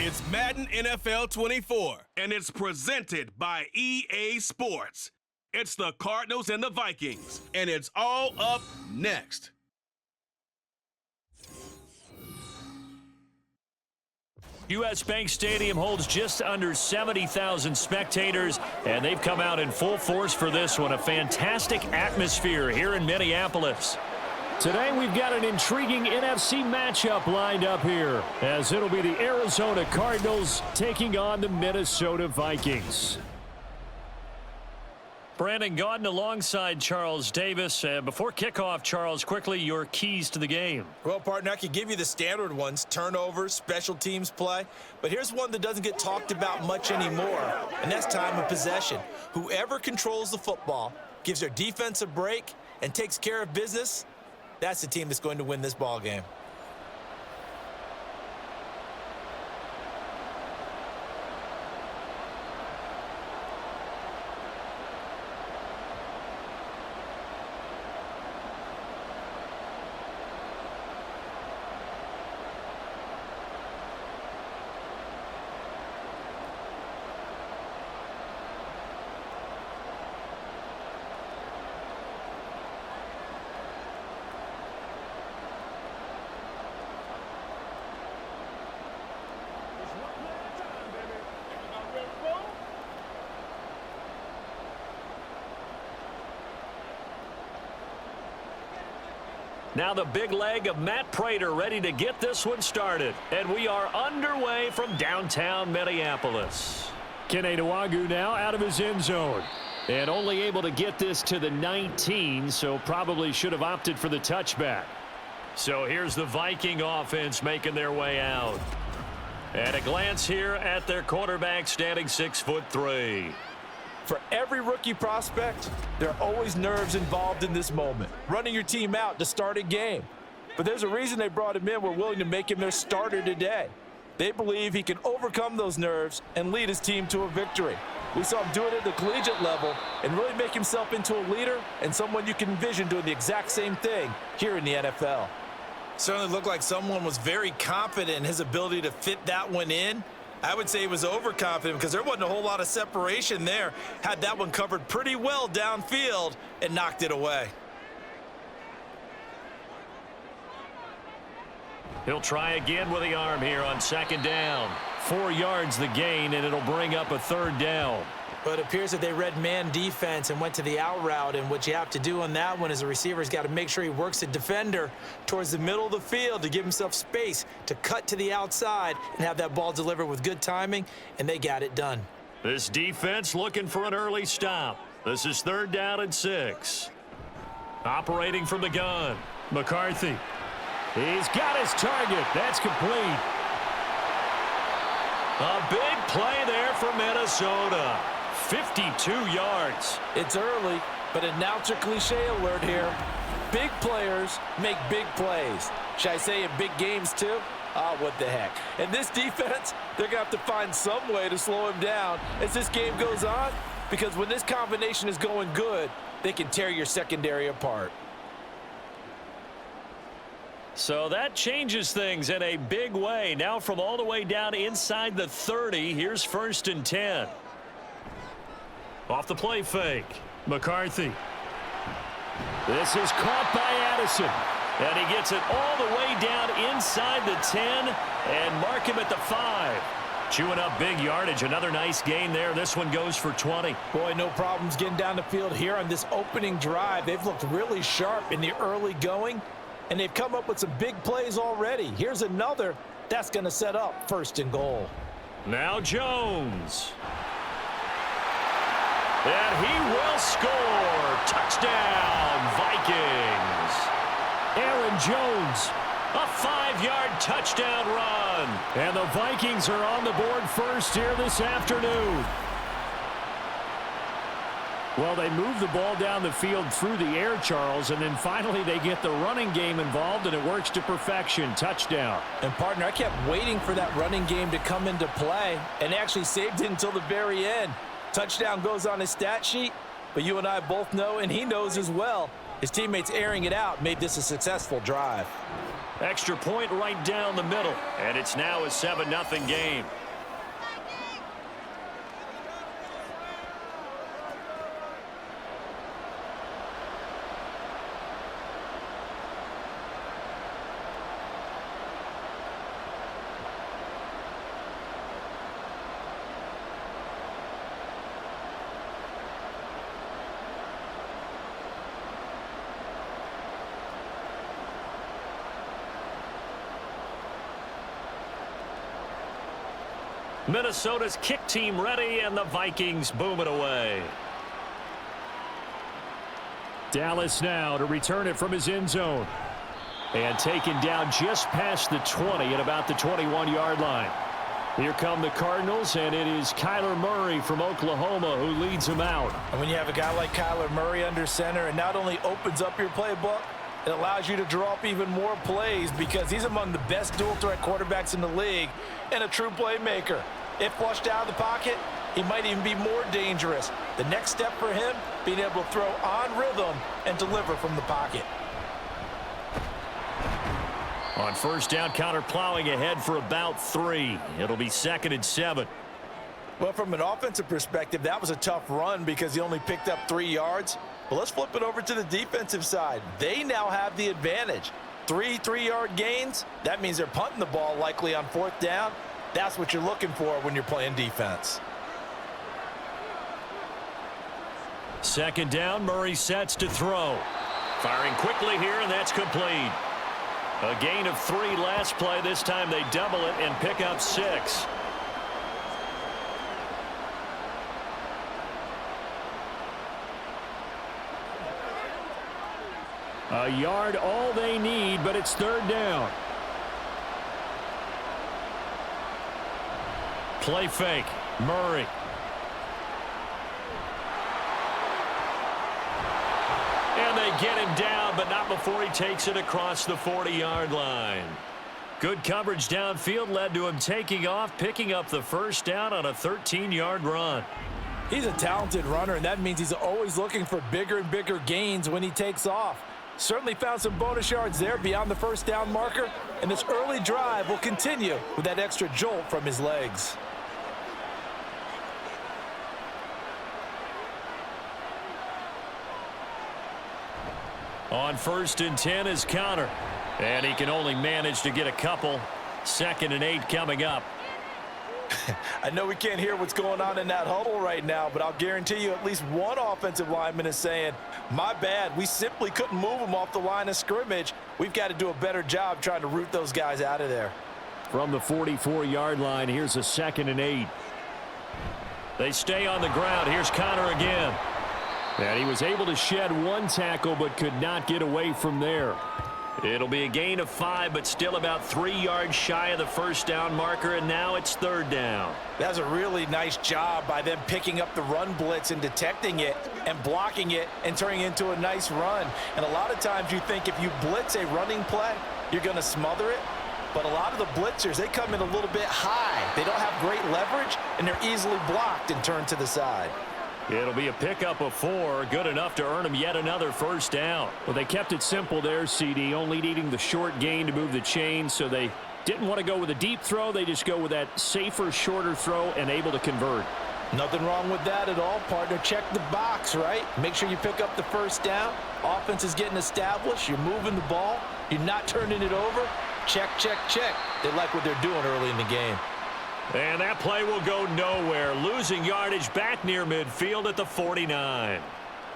It's Madden NFL 24, and it's presented by EA Sports. It's the Cardinals and the Vikings, and it's all up next. U.S. Bank Stadium holds just under 70,000 spectators, and they've come out in full force for this one. A fantastic atmosphere here in Minneapolis. Today we've got an intriguing NFC matchup lined up here, as it'll be the Arizona Cardinals taking on the Minnesota Vikings. Brandon Gaudin alongside Charles Davis. Before kickoff, Charles, quickly your keys to the game. Well, partner, I could give you the standard ones, turnovers, special teams play. But here's one that doesn't get talked about much anymore, and that's time of possession. Whoever controls the football, gives their defense a break, and takes care of business, that's the team that's going to win this ball game. Now the big leg of Matt Prater ready to get this one started. And we are underway from downtown Minneapolis. Kene Nwangwu now out of his end zone. And only able to get this to the 19, so probably should have opted for the touchback. So here's the Viking offense making their way out. And a glance here at their quarterback standing 6'3". For every rookie prospect, there are always nerves involved in this moment. Running your team out to start a game. But there's a reason they brought him in. We're willing to make him their starter today. They believe he can overcome those nerves and lead his team to a victory. We saw him do it at the collegiate level and really make himself into a leader and someone you can envision doing the exact same thing here in the NFL. Certainly looked like someone was very confident in his ability to fit that one in. I would say he was overconfident because there wasn't a whole lot of separation there. Had that one covered pretty well downfield and knocked it away. He'll try again with the arm here on second down. 4 yards the gain, and it'll bring up a third down. But it appears that they read man defense and went to the out route, and what you have to do on that one is the receiver's got to make sure he works the defender towards the middle of the field to give himself space to cut to the outside and have that ball delivered with good timing, and they got it done. This defense looking for an early stop. This is 3rd down and 6. Operating from the gun, McCarthy. He's got his target. That's complete. A big play there for Minnesota. 52 yards. It's early, but announcer cliche alert here. Big players make big plays. Should I say in big games too? What the heck. And this defense, they're going to have to find some way to slow him down as this game goes on, because when this combination is going good, they can tear your secondary apart. So that changes things in a big way. Now from all the way down inside the 30, here's 1st and 10. Off the play fake, McCarthy. This is caught by Addison. And he gets it all the way down inside the 10 and mark him at the 5. Chewing up big yardage. Another nice gain there. This one goes for 20. Boy, no problems getting down the field here on this opening drive. They've looked really sharp in the early going, and they've come up with some big plays already. Here's another that's going to set up 1st and goal. Now Jones. And he will score. Touchdown, Vikings. Aaron Jones, a 5-yard touchdown run. And the Vikings are on the board first here this afternoon. Well, they move the ball down the field through the air, Charles, and then finally they get the running game involved, and it works to perfection. Touchdown. And, partner, I kept waiting for that running game to come into play and actually saved it until the very end. Touchdown goes on his stat sheet, but you and I both know, and he knows as well, his teammates airing it out made this a successful drive. Extra point right down the middle. And it's now a 7-0 game. Minnesota's kick team ready, and the Vikings boom it away. Dallas now to return it from his end zone. And taken down just past the 20 at about the 21-yard line. Here come the Cardinals, and it is Kyler Murray from Oklahoma who leads them out. And when you have a guy like Kyler Murray under center, it not only opens up your playbook, it allows you to draw up even more plays because he's among the best dual-threat quarterbacks in the league and a true playmaker. If flushed out of the pocket, he might even be more dangerous. The next step for him, being able to throw on rhythm and deliver from the pocket. On first down, counter plowing ahead for about 3. It'll be 2nd and 7. Well, from an offensive perspective, that was a tough run because he only picked up 3 yards. But let's flip it over to the defensive side. They now have the advantage. 3 3-yard gains, that means they're punting the ball likely on 4th down. That's what you're looking for when you're playing defense. 2nd down, Murray sets to throw. Firing quickly here, and that's complete. A gain of 3 last play. This time they double it and pick up 6. A yard all they need, but it's 3rd down. Play fake. Murray. And they get him down, but not before he takes it across the 40-yard line. Good coverage downfield led to him taking off, picking up the first down on a 13-yard run. He's a talented runner, and that means he's always looking for bigger and bigger gains when he takes off. Certainly found some bonus yards there beyond the first down marker, and this early drive will continue with that extra jolt from his legs. On 1st and 10 is Connor. And he can only manage to get a couple. 2nd and 8 coming up. I know we can't hear what's going on in that huddle right now, but I'll guarantee you at least one offensive lineman is saying, my bad, we simply couldn't move them off the line of scrimmage. We've got to do a better job trying to root those guys out of there. From the 44-yard line, here's a 2nd and 8. They stay on the ground. Here's Connor again. And he was able to shed 1 tackle but could not get away from there. It'll be a gain of 5, but still about 3 yards shy of the first down marker, and now it's 3rd down. That's a really nice job by them picking up the run blitz and detecting it and blocking it and turning it into a nice run. And a lot of times you think if you blitz a running play, you're going to smother it. But a lot of the blitzers, they come in a little bit high. They don't have great leverage, and they're easily blocked and turned to the side. It'll be a pickup of 4, good enough to earn him yet another first down. Well, they kept it simple there, CD, only needing the short gain to move the chain, so they didn't want to go with a deep throw. They just go with that safer, shorter throw and able to convert. Nothing wrong with that at all, partner. Check the box, right? Make sure you pick up the first down. Offense is getting established. You're moving the ball. You're not turning it over. Check, check, check. They like what they're doing early in the game. And that play will go nowhere. Losing yardage back near midfield at the 49.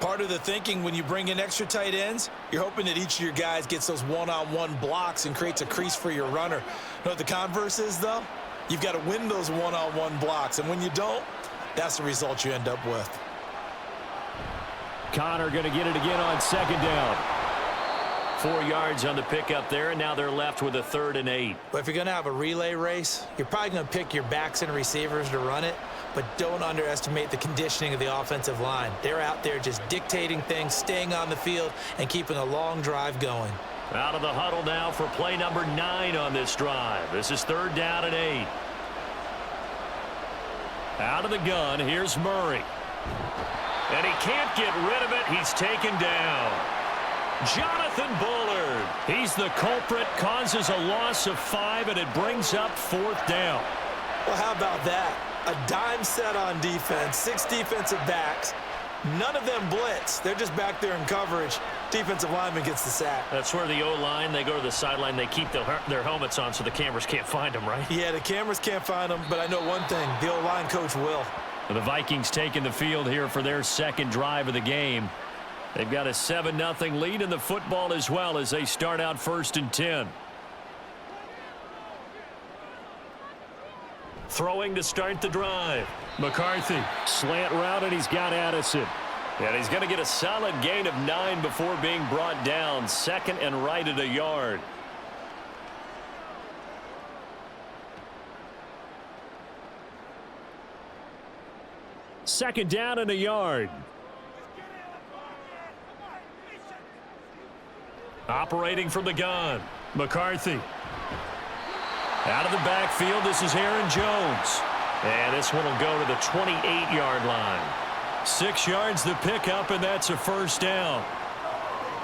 Part of the thinking when you bring in extra tight ends, you're hoping that each of your guys gets those one-on-one blocks and creates a crease for your runner. You know what the converse is, though? You've got to win those one-on-one blocks, and when you don't, that's the result you end up with. Connor going to get it again on 2nd down. 4 yards on the pickup there, and now they're left with a 3rd and 8. But if you're going to have a relay race, you're probably going to pick your backs and receivers to run it, but don't underestimate the conditioning of the offensive line. They're out there just dictating things, staying on the field, and keeping a long drive going. Out of the huddle now for play number 9 on this drive. This is 3rd down and 8. Out of the gun, here's Murray. And he can't get rid of it. He's taken down. Jonathan Bullard. He's the culprit, causes a loss of 5, and it brings up 4th down. Well, how about that? A dime set on defense, 6 defensive backs. None of them blitz. They're just back there in coverage. Defensive lineman gets the sack. That's where the O-line, they go to the sideline, they keep their helmets on so the cameras can't find them, right? Yeah, the cameras can't find them, but I know one thing. The O-line coach will. The Vikings taking the field here for their second drive of the game. They've got a 7-0 lead in the football as well as they start out 1st and 10. Throwing to start the drive. McCarthy, slant route, and he's got Addison. And he's going to get a solid gain of 9 before being brought down. 2nd and right at a yard. Second down and a yard. Operating from the gun. McCarthy. Out of the backfield, this is Aaron Jones. And this one will go to the 28-yard line. 6 yards the pickup, and that's a 1st down.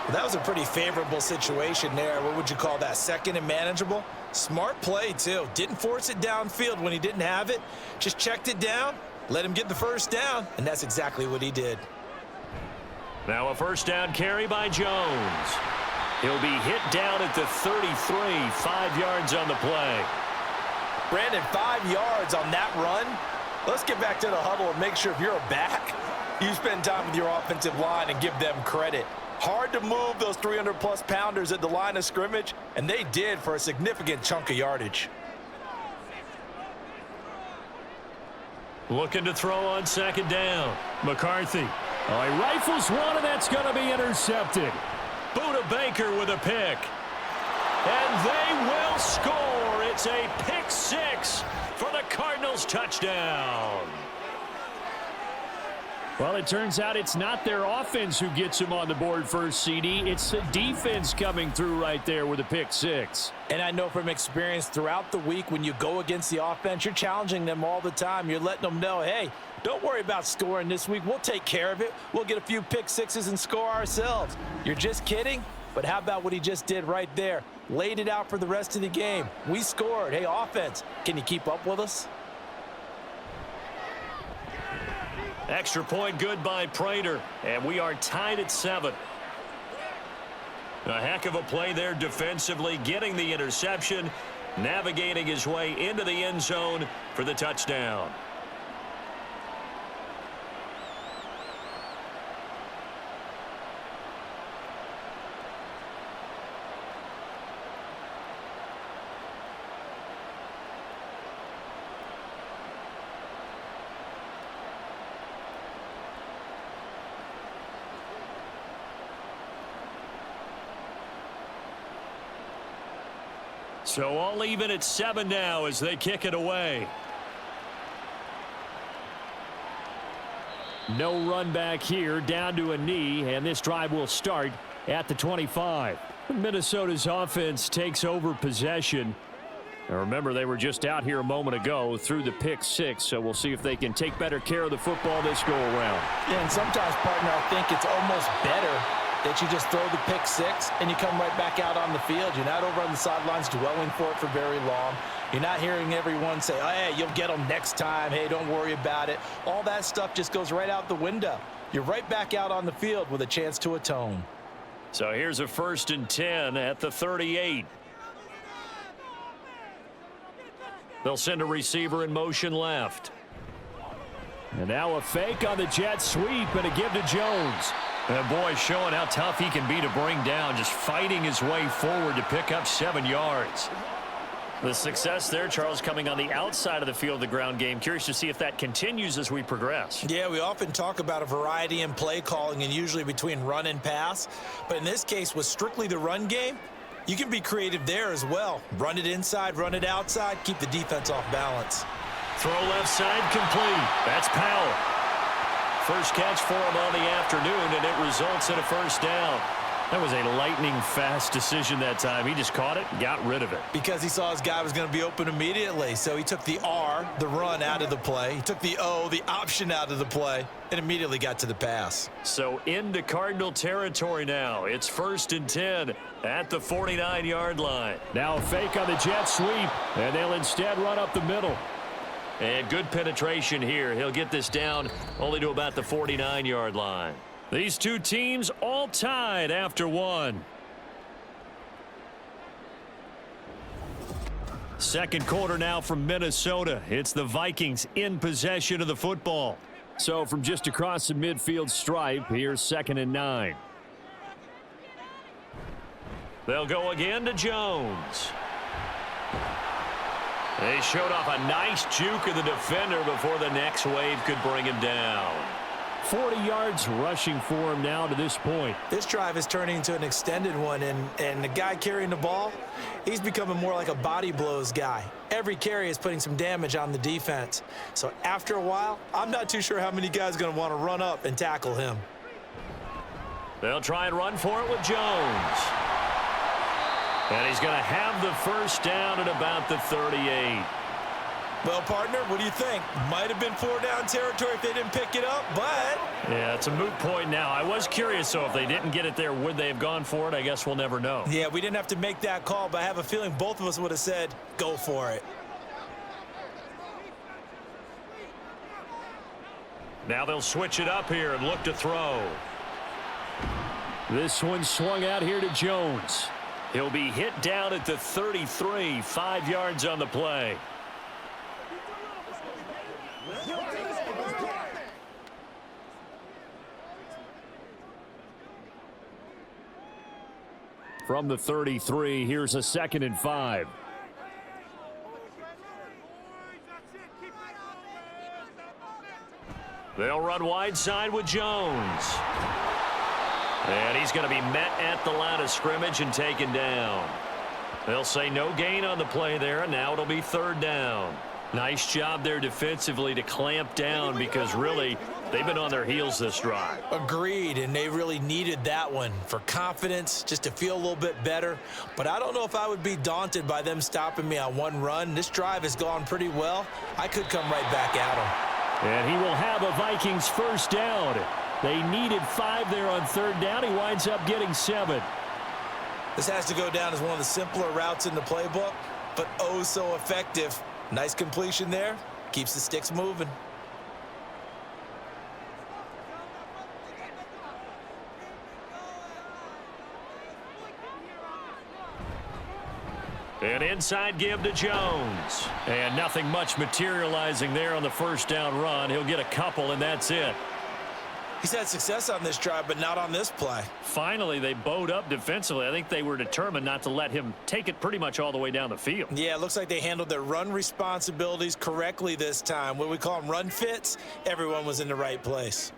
Well, that was a pretty favorable situation there. What would you call that? 2nd and manageable? Smart play, too. Didn't force it downfield when he didn't have it. Just checked it down, let him get the 1st down, and that's exactly what he did. Now a 1st down carry by Jones. He'll be hit down at the 33, 5 yards on the play. Brandon, 5 yards on that run. Let's get back to the huddle and make sure if you're a back, you spend time with your offensive line and give them credit. Hard to move those 300-plus pounders at the line of scrimmage, and they did for a significant chunk of yardage. Looking to throw on 2nd down. McCarthy. Oh, he rifles one, and that's going to be intercepted. Buda Baker with a pick. And they will score. It's a pick 6 for the Cardinals touchdown. Well, it turns out it's not their offense who gets him on the board first, CD. It's the defense coming through right there with a pick 6. And I know from experience throughout the week when you go against the offense, you're challenging them all the time. You're letting them know, hey, don't worry about scoring this week. We'll take care of it. We'll get a few pick 6s and score ourselves. You're just kidding? But how about what he just did right there? Laid it out for the rest of the game. We scored. Hey, offense, can you keep up with us? Extra point good by Prater, and we are tied at 7. A heck of a play there defensively, getting the interception, navigating his way into the end zone for the touchdown. So all even at 7 now as they kick it away. No run back here, down to a knee, and this drive will start at the 25. Minnesota's offense takes over possession. Now remember, they were just out here a moment ago through the pick 6, so we'll see if they can take better care of the football this go around. Yeah, and sometimes, partner, I think it's almost better that you just throw the pick 6 and you come right back out on the field. You're not over on the sidelines dwelling for it for very long. You're not hearing everyone say, oh, hey, you'll get them next time. Hey, don't worry about it. All that stuff just goes right out the window. You're right back out on the field with a chance to atone. So here's a 1st and 10 at the 38. They'll send a receiver in motion left. And now a fake on the jet sweep and a give to Jones. And boy, showing how tough he can be to bring down, just fighting his way forward to pick up 7 yards. The success there, Charles, coming on the outside of the field of the ground game. Curious to see if that continues as we progress. Yeah, we often talk about a variety in play calling and usually between run and pass. But in this case, with strictly the run game, you can be creative there as well. Run it inside, run it outside, keep the defense off balance. Throw left side complete. That's Powell. First catch for him on the afternoon, and it results in a 1st down. That was a lightning-fast decision that time. He just caught it and got rid of it. Because he saw his guy was going to be open immediately. So he took the R, the run, out of the play. He took the O, the option, out of the play, and immediately got to the pass. So into Cardinal territory now. It's 1st and 10 at the 49-yard line. Now a fake on the jet sweep, and they'll instead run up the middle. And good penetration here. He'll get this down only to about the 49-yard line. These two teams all tied after one. Second quarter now from Minnesota. It's the Vikings in possession of the football. So from just across the midfield stripe, here's 2nd and 9. They'll go again to Jones. They showed off a nice juke of the defender before the next wave could bring him down. 40 yards rushing for him now to this point. This drive is turning into an extended one, and the guy carrying the ball, he's becoming more like a body blows guy. Every carry is putting some damage on the defense. So after a while, I'm not too sure how many guys are going to want to run up and tackle him. They'll try and run for it with Jones. And he's going to have the first down at about the 38. Well, partner, what do you think? Might have been 4-down territory if they didn't pick it up, but... Yeah, it's a moot point now. I was curious, so if they didn't get it there, would they have gone for it? I guess we'll never know. Yeah, we didn't have to make that call, but I have a feeling both of us would have said, go for it. Now they'll switch it up here and look to throw. This one swung out here to Jones. He'll be hit down at the 33, 5 yards on the play. From the 33, here's a 2nd and 5. They'll run wide side with Jones. And he's going to be met at the line of scrimmage and taken down. They'll say no gain on the play there, and now it'll be 3rd down. Nice job there defensively to clamp down because really they've been on their heels this drive. Agreed, and they really needed that one for confidence, just to feel a little bit better. But I don't know if I would be daunted by them stopping me on one run. This drive has gone pretty well. I could come right back at them. And he will have a Vikings first down. They needed 5 there on 3rd down. He winds up getting 7. This has to go down as one of the simpler routes in the playbook, but oh so effective. Nice completion there. Keeps the sticks moving. An inside give to Jones. And nothing much materializing there on the first down run. He'll get a couple, and that's it. He's had success on this drive, but not on this play. Finally, they bowed up defensively. I think they were determined not to let him take it pretty much all the way down the field. Yeah, it looks like they handled their run responsibilities correctly this time. What we call them run fits, everyone was in the right place.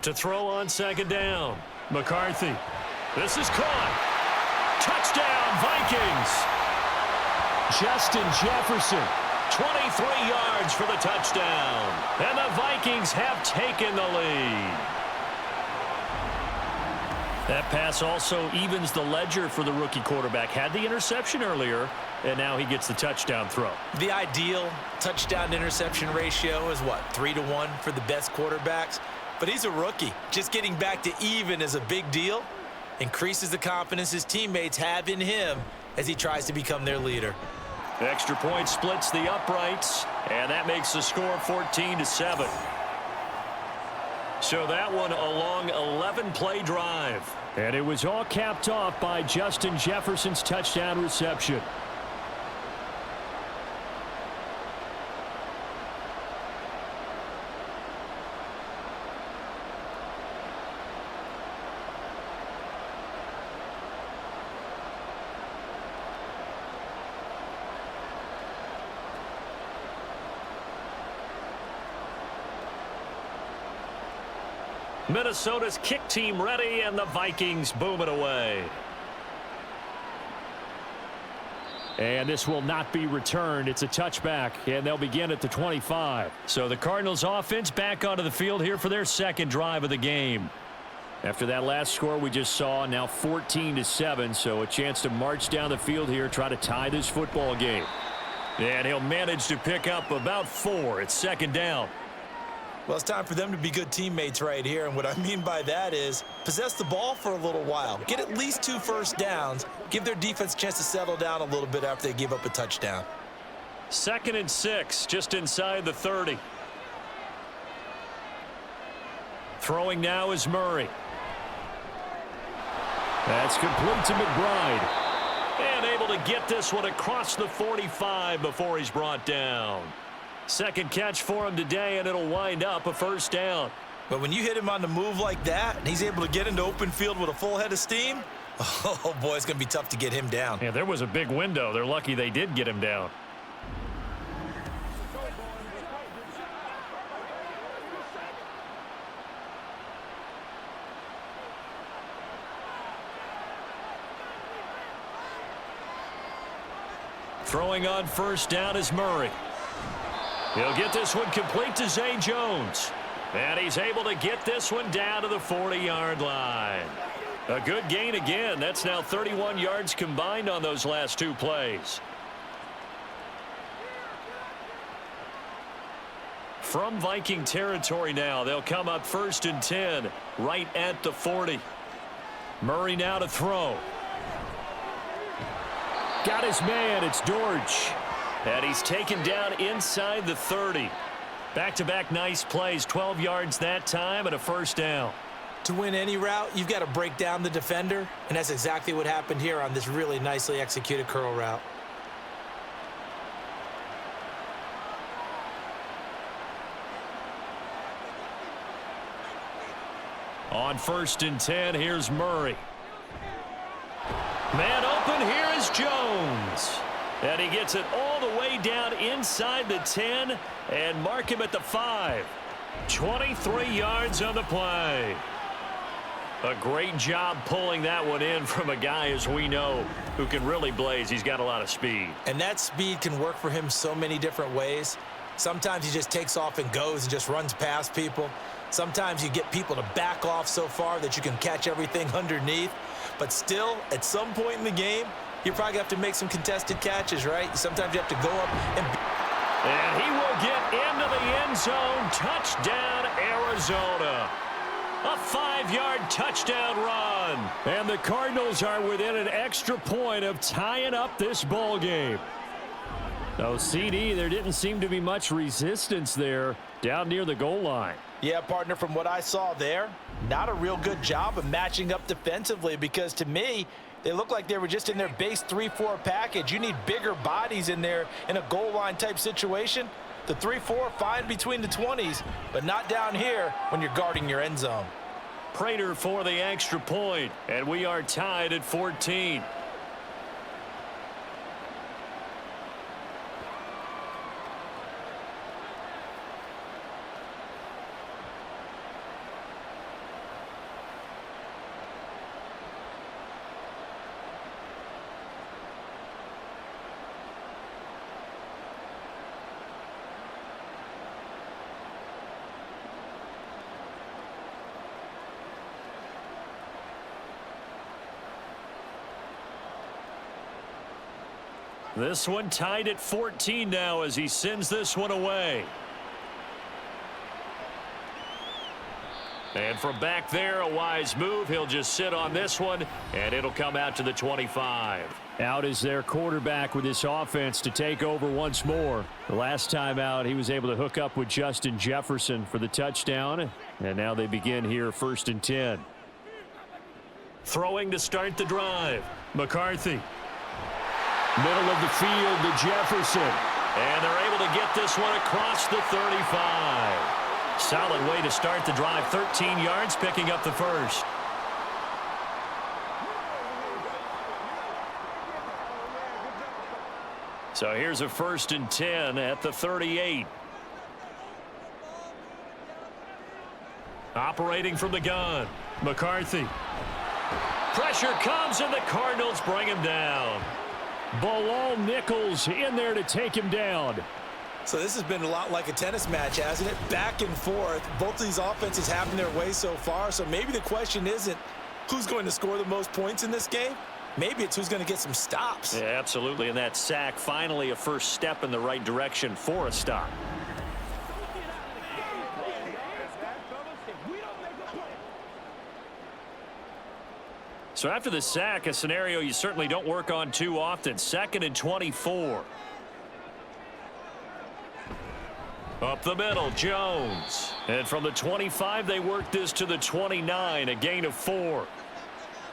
To throw on 2nd down, McCarthy. This is caught. Touchdown, Vikings. Justin Jefferson. 23 yards for the touchdown. And the Vikings have taken the lead. That pass also evens the ledger for the rookie quarterback. Had the interception earlier, and now he gets the touchdown throw. The ideal touchdown-interception ratio is what, 3-to-1 for the best quarterbacks? But he's a rookie. Just getting back to even is a big deal. Increases the confidence his teammates have in him as he tries to become their leader. Extra point splits the uprights, and that makes the score 14-7. So that one a long 11-play drive. And it was all capped off by Justin Jefferson's touchdown reception. Minnesota's kick team ready, and the Vikings boom it away. And this will not be returned. It's a touchback, and they'll begin at the 25. So the Cardinals offense back onto the field here for their second drive of the game. After that last score we just saw, now 14-7, so a chance to march down the field here, try to tie this football game. And he'll manage to pick up about 4. It's second down. Well, it's time for them to be good teammates right here, and what I mean by that is possess the ball for a little while. Get at least 2 first downs. Give their defense a chance to settle down a little bit after they give up a touchdown. 2nd and 6, just inside the 30. Throwing now is Murray. That's complete to McBride. And able to get this one across the 45 before he's brought down. Second catch for him today, and it'll wind up a first down. But when you hit him on the move like that, and he's able to get into open field with a full head of steam, oh, boy, it's going to be tough to get him down. Yeah, there was a big window. They're lucky they did get him down. Throwing on first down is Murray. He'll get this one complete to Zay Jones. And he's able to get this one down to the 40-yard line. A good gain again. That's now 31 yards combined on those last 2 plays. From Viking territory now, they'll come up 1st and 10, right at the 40. Murray now to throw. Got his man. It's Dortch. And he's taken down inside the 30. Back-to-back nice plays, 12 yards that time and a first down. To win any route, you've got to break down the defender, and that's exactly what happened here on this really nicely executed curl route. On 1st and 10, here's Murray. Man open, here is Jones. And he gets it all the way down inside the 10 and mark him at the 5. 23 yards on the play. A great job pulling that one in from a guy, as we know, who can really blaze. He's got a lot of speed. And that speed can work for him so many different ways. Sometimes he just takes off and goes and just runs past people. Sometimes you get people to back off so far that you can catch everything underneath. But still, at some point in the game, you probably have to make some contested catches, right? Sometimes you have to go up and... And he will get into the end zone. Touchdown, Arizona. A 5-yard touchdown run. And the Cardinals are within an extra point of tying up this ball game. Oh, CD, there didn't seem to be much resistance there down near the goal line. Yeah, partner, from what I saw there, not a real good job of matching up defensively, because to me, they look like they were just in their base 3-4 package. You need bigger bodies in there in a goal line type situation. The 3-4 fine between the 20s, but not down here when you're guarding your end zone. Prater for the extra point, and we are tied at 14. This one tied at 14 now as he sends this one away. And from back there, a wise move. He'll just sit on this one, and it'll come out to the 25. Out is their quarterback with this offense to take over once more. The last time out, he was able to hook up with Justin Jefferson for the touchdown. And now they begin here 1st and 10. Throwing to start the drive. McCarthy. Middle of the field to Jefferson. And they're able to get this one across the 35. Solid way to start the drive. 13 yards, picking up the first. So here's a 1st and 10 at the 38. Operating from the gun. McCarthy. Pressure comes, and the Cardinals bring him down. Bilal Nichols in there to take him down. So this has been a lot like a tennis match, hasn't it? Back and forth. Both of these offenses having their way so far. So maybe the question isn't who's going to score the most points in this game. Maybe it's who's going to get some stops. Yeah, absolutely. And that sack, finally a first step in the right direction for a stop. So after the sack, a scenario you certainly don't work on too often. 2nd and 24. Up the middle, Jones. And from the 25, they work this to the 29, a gain of 4.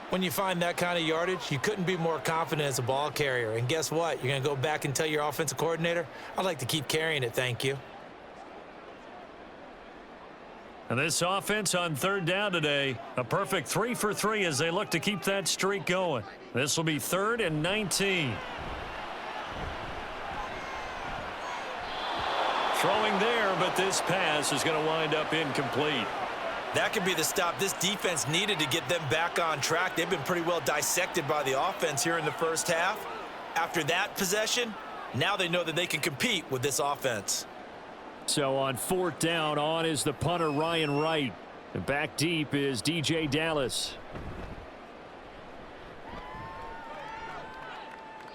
When you find that kind of yardage, you couldn't be more confident as a ball carrier. And guess what? You're going to go back and tell your offensive coordinator, I'd like to keep carrying it, thank you. And this offense on 3rd down today, a perfect 3 for 3 as they look to keep that streak going. This will be 3rd and 19. Throwing there, but this pass is going to wind up incomplete. That could be the stop this defense needed to get them back on track. They've been pretty well dissected by the offense here in the first half. After that possession, now they know that they can compete with this offense. So on 4th down, on is the punter Ryan Wright. And back deep is DJ Dallas.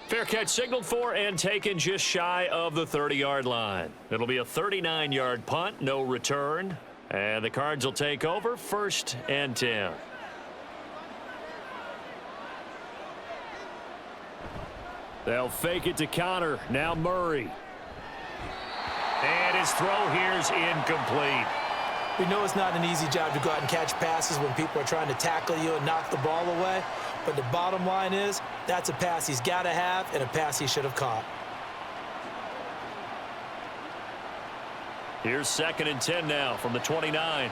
Fair catch signaled for and taken just shy of the 30-yard line. It'll be a 39-yard punt, no return. And the Cards will take over 1st and 10. They'll fake it to Connor. Now Murray. And his throw here's incomplete. We know it's not an easy job to go out and catch passes when people are trying to tackle you and knock the ball away. But the bottom line is, that's a pass he's got to have and a pass he should have caught. Here's 2nd and 10 now from the 29.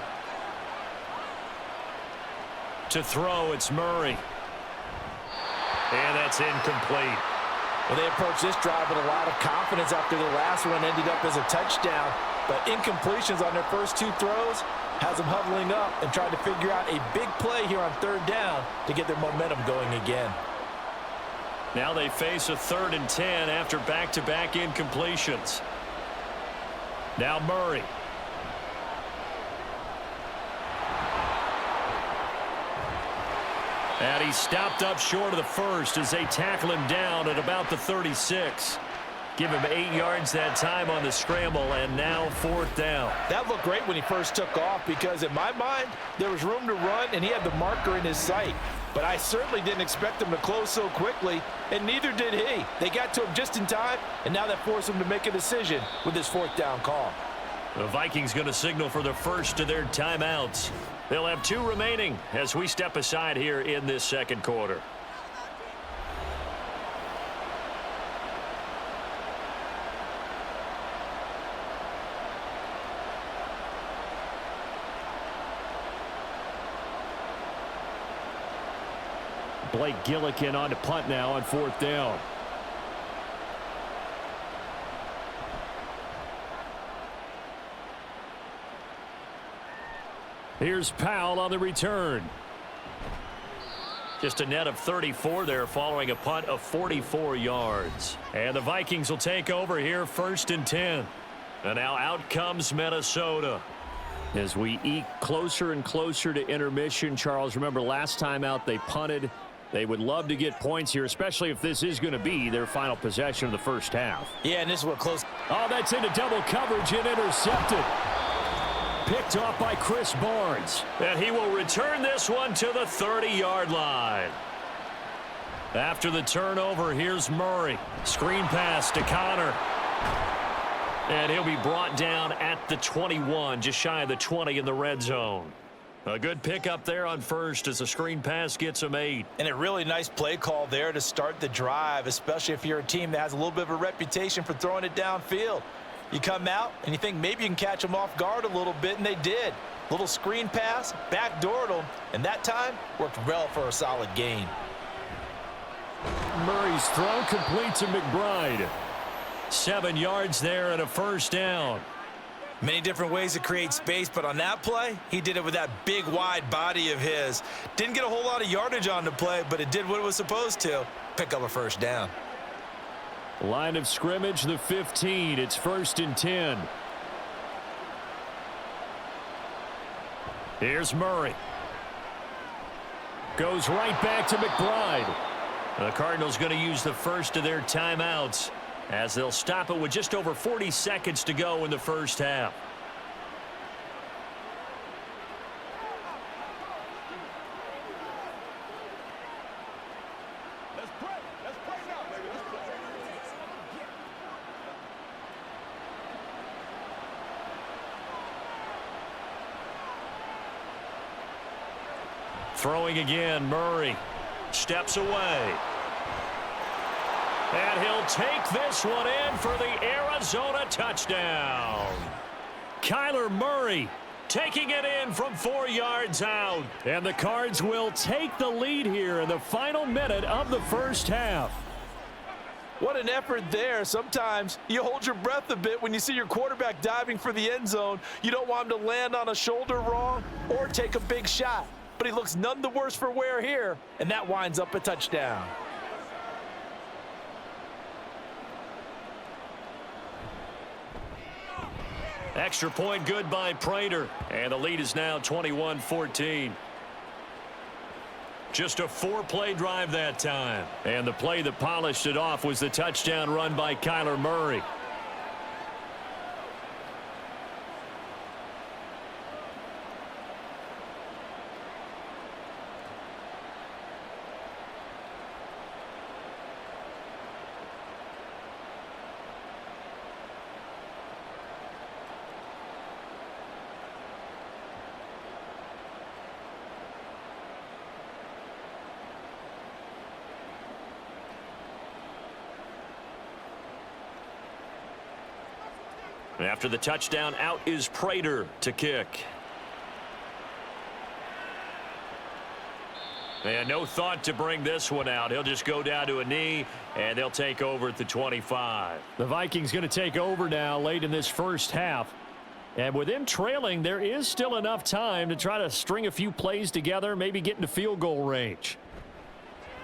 To throw, it's Murray. And that's incomplete. Well, they approached this drive with a lot of confidence after the last one ended up as a touchdown. But incompletions on their first 2 throws has them huddling up and trying to figure out a big play here on 3rd down to get their momentum going again. Now they face a 3rd and 10 after back-to-back incompletions. Now Murray. And he stopped up short of the first as they tackle him down at about the 36. Give him 8 yards that time on the scramble, and now 4th down. That looked great when he first took off because in my mind, there was room to run and he had the marker in his sight. But I certainly didn't expect him to close so quickly, and neither did he. They got to him just in time, and now that forced him to make a decision with his 4th down call. The Vikings going to signal for the first of their timeouts. They'll have 2 remaining as we step aside here in this 2nd quarter. Blake Gillikin on to punt now on 4th down. Here's Powell on the return. Just a net of 34 there following a punt of 44 yards. And the Vikings will take over here 1st and 10. And now out comes Minnesota. As we eke closer and closer to intermission, Charles, remember last time out they punted. They would love to get points here, especially if this is going to be their final possession of the first half. Yeah, and this is what close. Oh, that's into double coverage and intercepted. Picked off by Chris Barnes. And he will return this one to the 30-yard line. After the turnover, here's Murray. Screen pass to Connor. And he'll be brought down at the 21, just shy of the 20 in the red zone. A good pickup there on first as the screen pass gets him 8. And a really nice play call there to start the drive, especially if you're a team that has a little bit of a reputation for throwing it downfield. You come out and you think maybe you can catch them off guard a little bit, and they did. Little screen pass, backdoored them, and that time worked well for a solid gain. Murray's throw complete to McBride. 7 yards there and a first down. Many different ways to create space, but on that play, he did it with that big, wide body of his. Didn't get a whole lot of yardage on the play, but it did what it was supposed to. Pick up a first down. Line of scrimmage, the 15. It's 1st and 10. Here's Murray. Goes right back to McBride. The Cardinals going to use the first of their timeouts as they'll stop it with just over 40 seconds to go in the first half. Throwing again, Murray steps away. And he'll take this one in for the Arizona touchdown. Kyler Murray taking it in from 4 yards out. And the Cards will take the lead here in the final minute of the first half. What an effort there. Sometimes you hold your breath a bit when you see your quarterback diving for the end zone. You don't want him to land on a shoulder wrong or take a big shot. But he looks none the worse for wear here, and that winds up a touchdown. Extra point good by Prater, and the lead is now 21-14. Just a 4-play drive that time, and the play that polished it off was the touchdown run by Kyler Murray. After the touchdown, out is Prater to kick. And no thought to bring this one out. He'll just go down to a knee, and they'll take over at the 25. The Vikings going to take over now late in this first half. And with them trailing, there is still enough time to try to string a few plays together, maybe get into field goal range.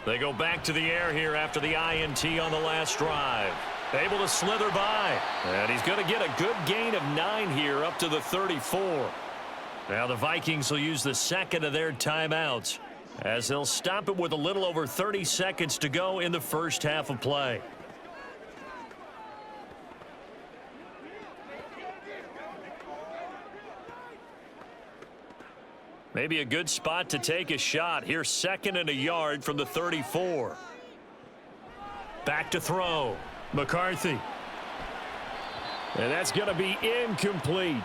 They go back to the air here after the INT on the last drive. Able to slither by. And he's going to get a good gain of 9 here up to the 34. Now the Vikings will use the second of their timeouts as they'll stop it with a little over 30 seconds to go in the first half of play. Maybe a good spot to take a shot. Here's 2nd and a yard from the 34. Back to throw. McCarthy. And that's going to be incomplete.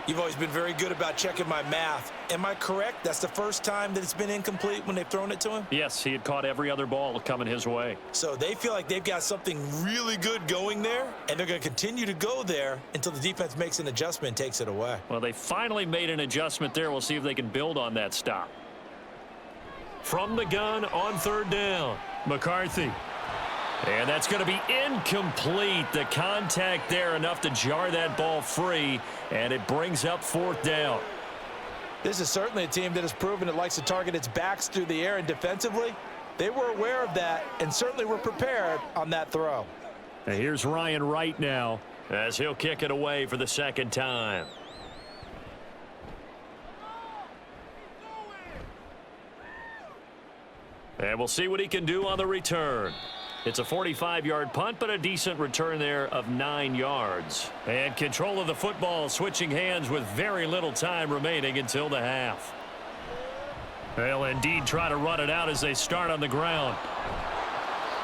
You've always been very good about checking my math. Am I correct? That's the first time that it's been incomplete when they've thrown it to him? Yes, he had caught every other ball coming his way. So they feel like they've got something really good going there, and they're going to continue to go there until the defense makes an adjustment and takes it away. Well, they finally made an adjustment there. We'll see if they can build on that stop. From the gun on 3rd down, McCarthy. And that's going to be incomplete. The contact there enough to jar that ball free, and it brings up 4th down. This is certainly a team that has proven it likes to target its backs through the air, and defensively, they were aware of that and certainly were prepared on that throw. And here's Ryan Wright now as he'll kick it away for the 2nd time. And we'll see what he can do on the return. It's a 45-yard punt, but a decent return there of 9 yards. And control of the football switching hands with very little time remaining until the half. They'll indeed try to run it out as they start on the ground.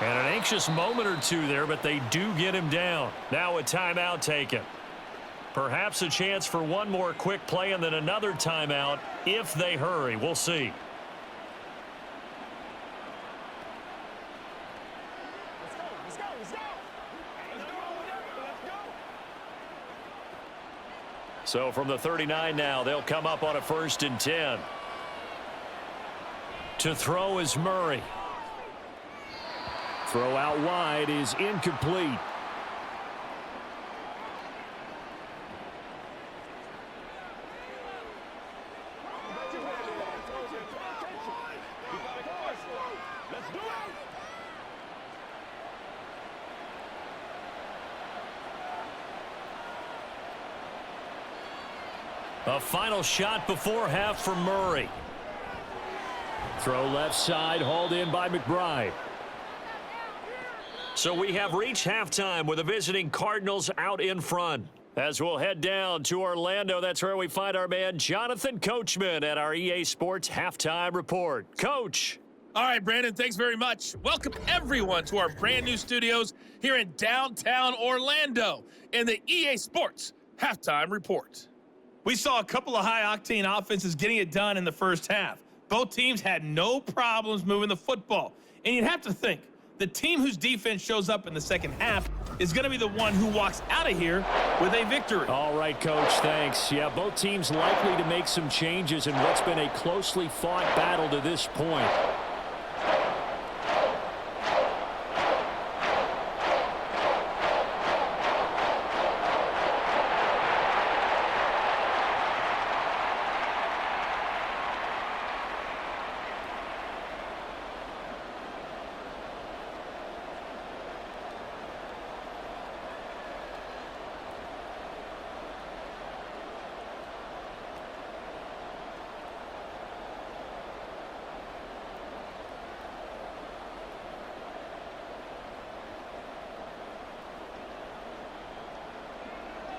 And an anxious moment or two there, but they do get him down. Now a timeout taken. Perhaps a chance for one more quick play and then another timeout if they hurry. We'll see. So from the 39 now, they'll come up on a 1st and 10. To throw is Murray. Throw out wide is incomplete. A final shot before half for Murray. Throw left side, hauled in by McBride. So we have reached halftime with the visiting Cardinals out in front. As we'll head down to Orlando, that's where we find our man Jonathan Coachman at our EA Sports Halftime Report. Coach. All right, Brandon, thanks very much. Welcome, everyone, to our brand new studios here in downtown Orlando in the EA Sports Halftime Report. We saw a couple of high-octane offenses getting it done in the first half. Both teams had no problems moving the football. And you'd have to think, the team whose defense shows up in the second half is going to be the one who walks out of here with a victory. All right, Coach, thanks. Yeah, both teams likely to make some changes in what's been a closely fought battle to this point.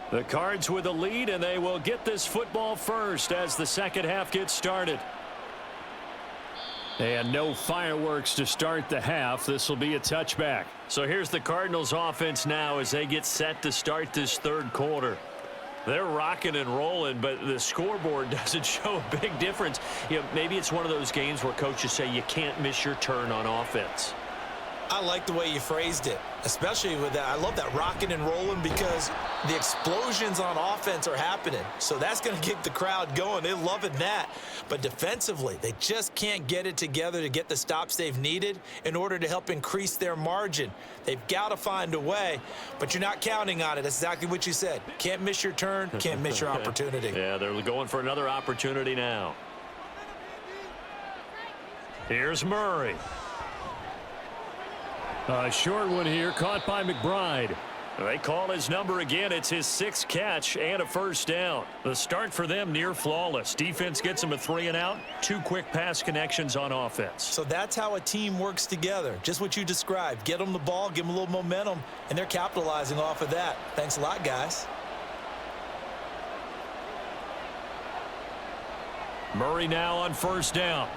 The Cards with a lead, and they will get this football first as the second half gets started. And no fireworks to start the half. This will be a touchback. So here's the Cardinals offense now as they get set to start this third quarter. They're rocking and rolling, but the scoreboard doesn't show a big difference. You know, maybe it's one of those games where coaches say you can't miss your turn on offense. I like the way you phrased it, especially with that. I love that rocking and rolling because the explosions on offense are happening. So that's going to get the crowd going. They're loving that. But defensively, they just can't get it together to get the stops they've needed in order to help increase their margin. They've got to find a way, but you're not counting on it. That's exactly what you said. Can't miss your turn, can't miss your opportunity. Yeah, they're going for another opportunity now. Here's Murray. A short one here, caught by McBride. They call his number again. It's his sixth catch and a first down. The start for them near flawless. Defense gets him a 3 and out. 2 quick pass connections on offense. So that's how a team works together. Just what you described. Get them the ball, give them a little momentum, and they're capitalizing off of that. Thanks a lot, guys. Murray now on first down.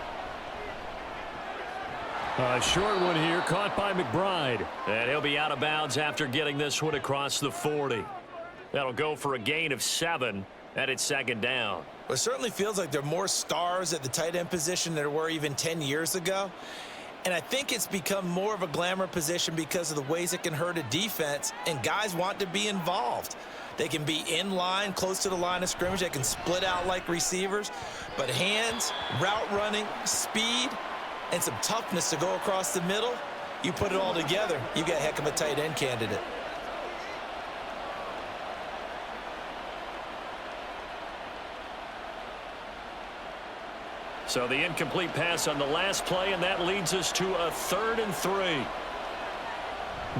A short one here, caught by McBride. And he'll be out of bounds after getting this one across the 40. That'll go for a gain of 7, and it's second down. Well, it certainly feels like there are more stars at the tight end position than there were even 10 years ago. And I think it's become more of a glamour position because of the ways it can hurt a defense, and guys want to be involved. They can be in line, close to the line of scrimmage. They can split out like receivers. But hands, route running, speed, and some toughness to go across the middle, you put it all together, you got a heck of a tight end candidate. So the incomplete pass on the last play, and that leads us to a 3rd and 3.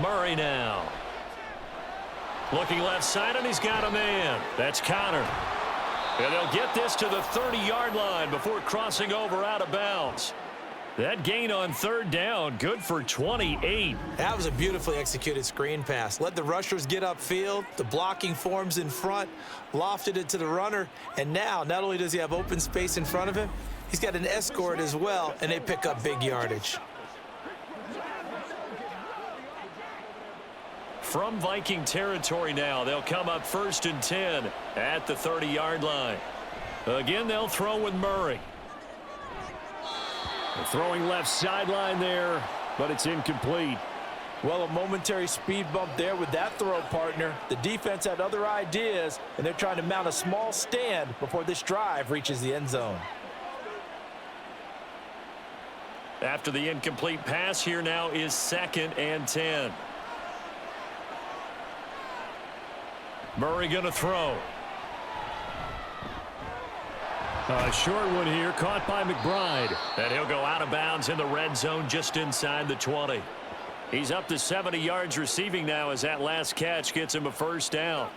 Murray now. Looking left side, and he's got a man. That's Connor. And they'll get this to the 30-yard line before crossing over out of bounds. That gain on 3rd down, good for 28. That was a beautifully executed screen pass. Let the rushers get upfield. The blocking forms in front, lofted it to the runner, and now not only does he have open space in front of him, he's got an escort as well, and they pick up big yardage. From Viking territory now, they'll come up 1st and 10 at the 30-yard line. Again, they'll throw with Murray. Throwing left sideline there, but it's incomplete. Well, a momentary speed bump there with that throw, partner. The defense had other ideas, and they're trying to mount a small stand before this drive reaches the end zone. After the incomplete pass, here now is 2nd and 10. Murray going to throw. A short one here, caught by McBride. And he'll go out of bounds in the red zone just inside the 20. He's up to 70 yards receiving now as that last catch gets him a first down.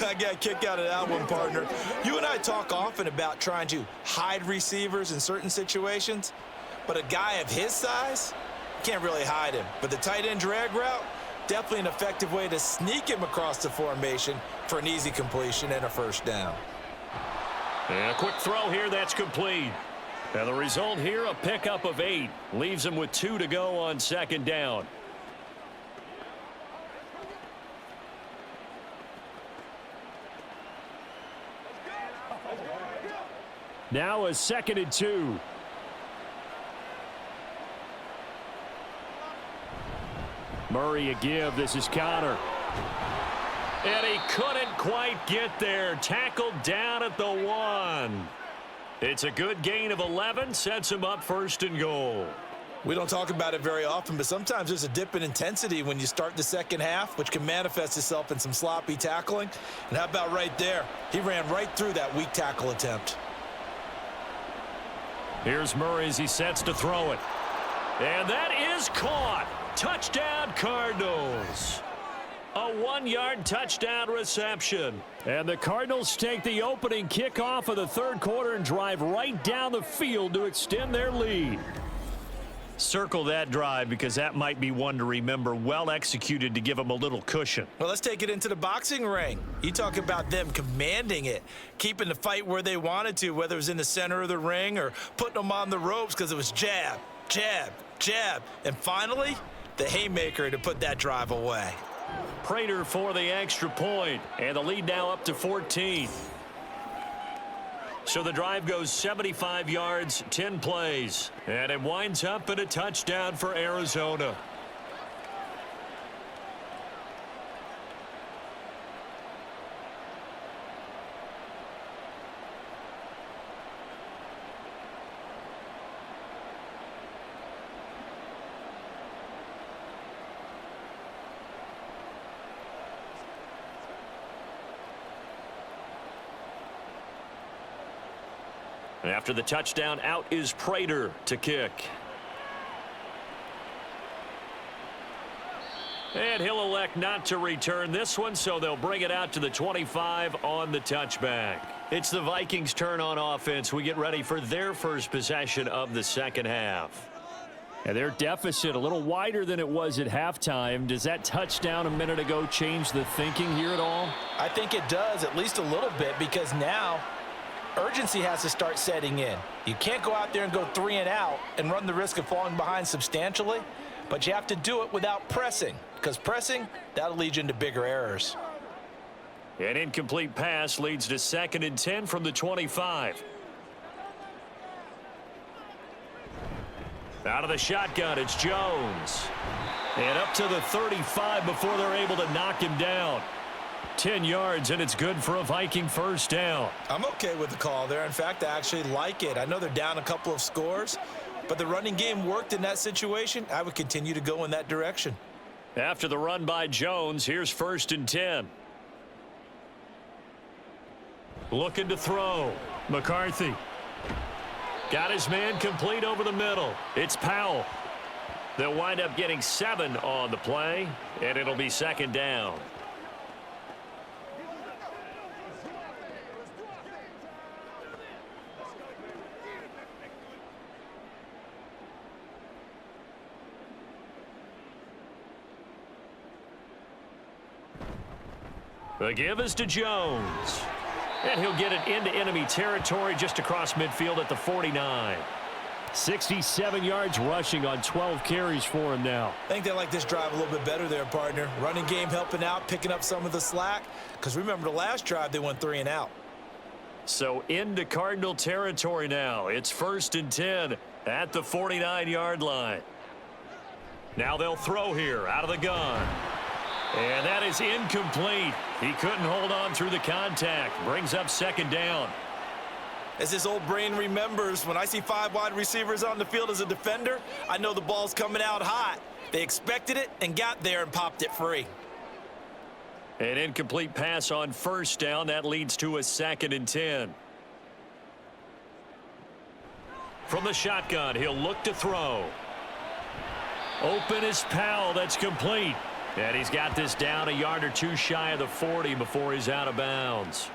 I got a kick out of that one, partner. You and I talk often about trying to hide receivers in certain situations, but a guy of his size can't really hide him. But the tight end drag route, definitely an effective way to sneak him across the formation for an easy completion and a first down. And a quick throw here, that's complete. And the result here, a pickup of 8. Leaves him with 2 to go on second down. Now a 2nd and 2. Murray a give. This is Connor. And he couldn't quite get there. Tackled down at the 1. It's a good gain of 11. Sets him up 1st and goal. We don't talk about it very often, but sometimes there's a dip in intensity when you start the second half, which can manifest itself in some sloppy tackling. And how about right there? He ran right through that weak tackle attempt. Here's Murray as he sets to throw it. And that is caught. Touchdown, Cardinals. A 1-yard touchdown reception. And the Cardinals take the opening kickoff of the 3rd quarter and drive right down the field to extend their lead. Circle that drive because that might be one to remember. Well executed to give them a little cushion. Well, let's take it into the boxing ring. You talk about them commanding it, keeping the fight where they wanted to, whether it was in the center of the ring or putting them on the ropes because it was jab, jab, jab. And finally, the haymaker to put that drive away. Prater for the extra point, and the lead now up to 14. So the drive goes 75 yards, 10 plays, and it winds up in a touchdown for Arizona. And after the touchdown, out is Prater to kick. And he'll elect not to return this one, so they'll bring it out to the 25 on the touchback. It's the Vikings' turn on offense. We get ready for their first possession of the second half. And their deficit a little wider than it was at halftime. Does that touchdown a minute ago change the thinking here at all? I think it does, at least a little bit, because now urgency has to start setting in. You can't go out there and go 3 and out and run the risk of falling behind substantially, but you have to do it without pressing, because pressing, that'll lead you into bigger errors. An incomplete pass leads to 2nd and 10 from the 25. Out of the shotgun, it's Jones. And up to the 35 before they're able to knock him down. 10 yards, and it's good for a Viking first down. I'm okay with the call there. In fact, I actually like it. I know they're down a couple of scores, but the running game worked in that situation. I would continue to go in that direction. After the run by Jones, here's 1st and 10. Looking to throw. McCarthy. Got his man complete over the middle. It's Powell. They'll wind up getting 7 on the play, and it'll be 2nd down. The give is to Jones. And he'll get it into enemy territory just across midfield at the 49. 67 yards rushing on 12 carries for him now. I think they like this drive a little bit better there, partner. Running game helping out, picking up some of the slack. Because remember, the last drive, they went 3 and out. So into Cardinal territory now. It's 1st and 10 at the 49-yard line. Now they'll throw here out of the gun. And that is incomplete. He couldn't hold on through the contact. Brings up 2nd down. As his old brain remembers, when I see 5 wide receivers on the field as a defender, I know the ball's coming out hot. They expected it and got there and popped it free. An incomplete pass on 1st down. That leads to a 2nd and 10. From the shotgun, he'll look to throw. Open is Powell. That's complete. And he's got this down a yard or two shy of the 40 before he's out of bounds.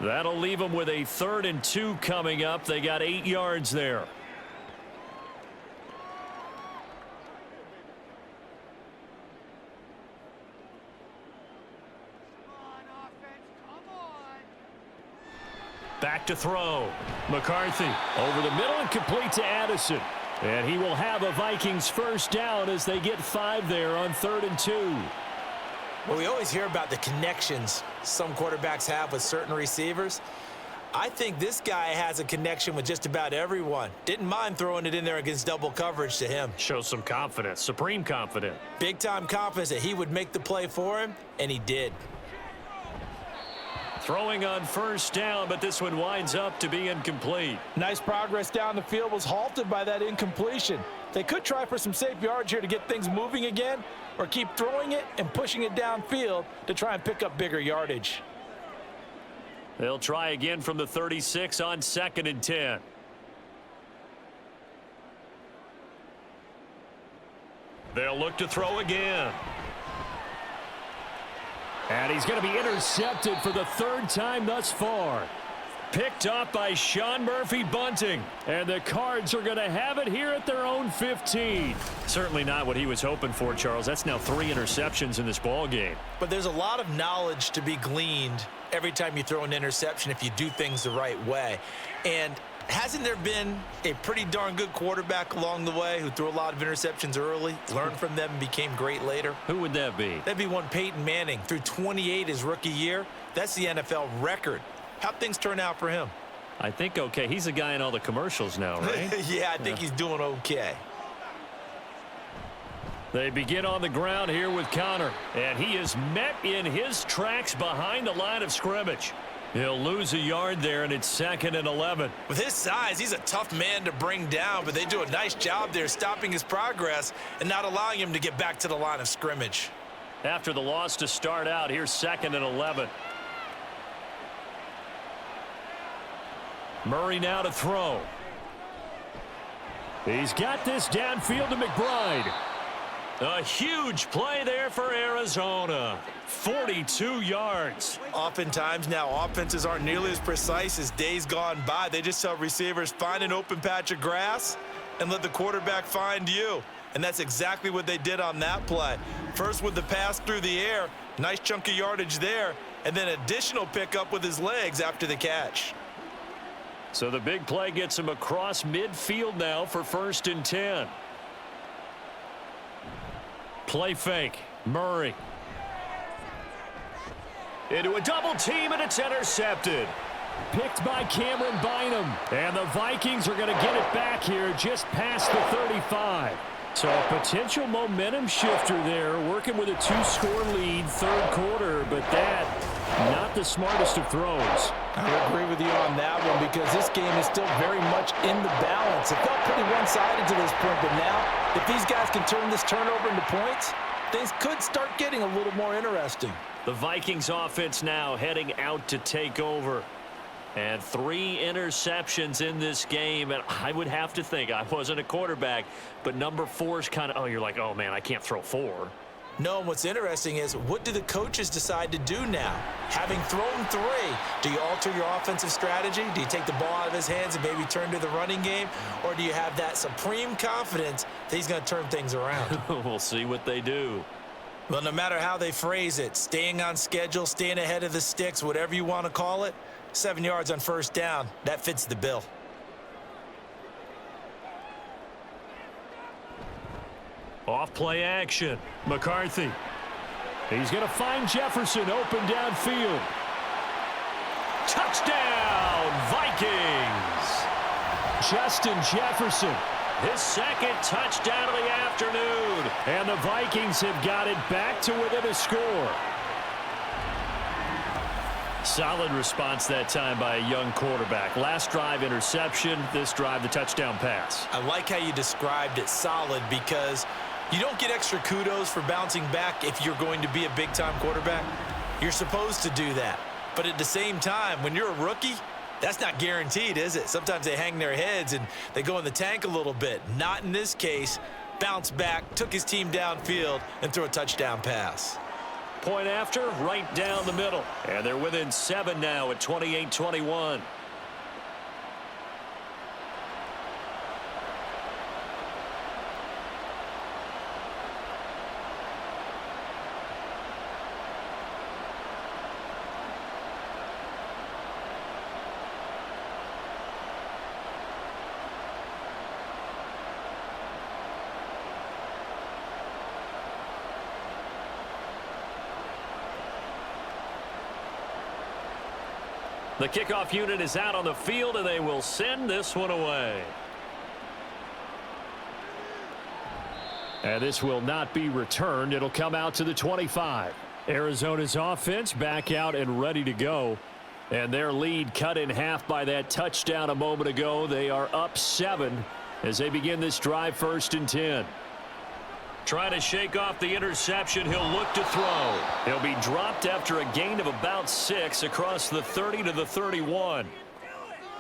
That'll leave him with a 3rd and 2 coming up. They got 8 yards there. Back to throw. McCarthy over the middle and complete to Addison. And he will have a Vikings first down as they get 5 there on 3rd and 2. Well, we always hear about the connections some quarterbacks have with certain receivers. I think this guy has a connection with just about everyone. Didn't mind throwing it in there against double coverage to him. Shows some confidence, supreme confidence. Big-time confidence that he would make the play for him, and he did. Throwing on first down, but this one winds up to be incomplete. Nice progress down the field was halted by that incompletion. They could try for some safe yards here to get things moving again, or keep throwing it and pushing it downfield to try and pick up bigger yardage. They'll try again from the 36 on 2nd and 10. They'll look to throw again. And he's going to be intercepted for the 3rd time thus far. Picked up by Sean Murphy-Bunting. And the Cards are going to have it here at their own 15. Certainly not what he was hoping for, Charles. That's now 3 interceptions in this ball game. But there's a lot of knowledge to be gleaned every time you throw an interception if you do things the right way. And hasn't there been a pretty darn good quarterback along the way who threw a lot of interceptions early, learned from them, and became great later? Who would that be? That'd be one Peyton Manning. Threw 28 his rookie year. That's the NFL record. How'd things turn out for him? I think okay. He's a guy in all the commercials now, right? Yeah, I think he's doing okay. They begin on the ground here with Connor, and he is met in his tracks behind the line of scrimmage. He'll lose a yard there, and it's 2nd and 11. With his size, he's a tough man to bring down, but they do a nice job there stopping his progress and not allowing him to get back to the line of scrimmage. After the loss to start out, here's 2nd and 11. Murray now to throw. He's got this downfield to McBride. A huge play there for Arizona. 42 yards. Oftentimes now offenses aren't nearly as precise as days gone by. They just tell receivers, find an open patch of grass and let the quarterback find you. And that's exactly what they did on that play. First with the pass through the air, nice chunk of yardage there, and then additional pickup with his legs after the catch. So the big play gets him across midfield now for 1st and 10. Play fake. Murray. Into a double team, and it's intercepted. Picked by Cameron Bynum. And the Vikings are going to get it back here just past the 35. So a potential momentum shifter there, working with a 2-score lead, 3rd quarter, but that, not the smartest of throws. I agree with you on that one because this game is still very much in the balance. It felt pretty one-sided to this point, but now, if these guys can turn this turnover into points, things could start getting a little more interesting. The Vikings offense now heading out to take over. And 3 interceptions in this game, and I would have to think, I wasn't a quarterback, but number 4 is kind of, you're like, oh man, I can't throw 4. No, and what's interesting is, what do the coaches decide to do now? Having thrown 3, do you alter your offensive strategy? Do you take the ball out of his hands and maybe turn to the running game? Or do you have that supreme confidence that he's going to turn things around? We'll see what they do. Well, no matter how they phrase it, staying on schedule, staying ahead of the sticks, whatever you want to call it, 7 yards on 1st down, that fits the bill. Off play action. McCarthy. He's going to find Jefferson open downfield. Touchdown, Vikings. Justin Jefferson. His 2nd touchdown of the afternoon. And the Vikings have got it back to within a score. Solid response that time by a young quarterback. Last drive, interception. This drive, the touchdown pass. I like how you described it, solid, because you don't get extra kudos for bouncing back if you're going to be a big-time quarterback. You're supposed to do that. But at the same time, when you're a rookie, that's not guaranteed, is it? Sometimes they hang their heads and they go in the tank a little bit. Not in this case. bounced back, took his team downfield, and threw a touchdown pass. Point after, right down the middle. And they're within 7 now at 28-21. The kickoff unit is out on the field, and they will send this one away. And this will not be returned. It'll come out to the 25. Arizona's offense back out and ready to go. And their lead cut in half by that touchdown a moment ago. They are up 7 as they begin this drive, 1st and 10. Trying to shake off the interception. He'll look to throw. He'll be dropped after a gain of about 6 across the 30 to the 31.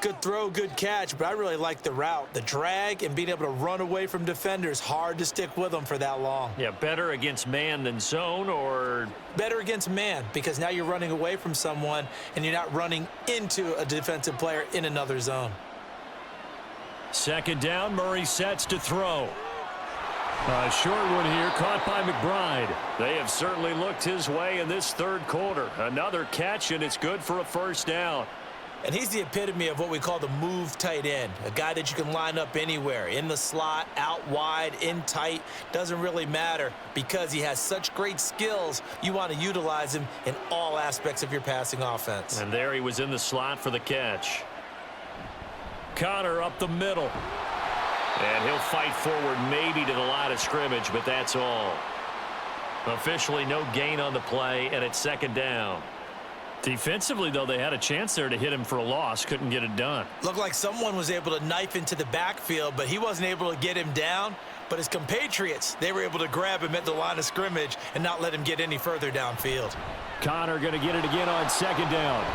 Good throw, good catch, but I really like the route. The drag and being able to run away from defenders. Hard to stick with them for that long. Yeah, better against man than zone, or? Better against man, because now you're running away from someone and you're not running into a defensive player in another zone. 2nd down, Murray sets to throw. A short one here, caught by McBride. They have certainly looked his way in this 3rd quarter. Another catch, and it's good for a 1st down. And he's the epitome of what we call the move tight end, a guy that you can line up anywhere, in the slot, out wide, in tight, doesn't really matter because he has such great skills. You want to utilize him in all aspects of your passing offense. And there he was in the slot for the catch. Connor up the middle. And he'll fight forward maybe to the line of scrimmage, but that's all. Officially no gain on the play, and it's 2nd down. Defensively, though, they had a chance there to hit him for a loss. Couldn't get it done. Looked like someone was able to knife into the backfield, but he wasn't able to get him down. But his compatriots, they were able to grab him at the line of scrimmage and not let him get any further downfield. Connor going to get it again on 2nd down.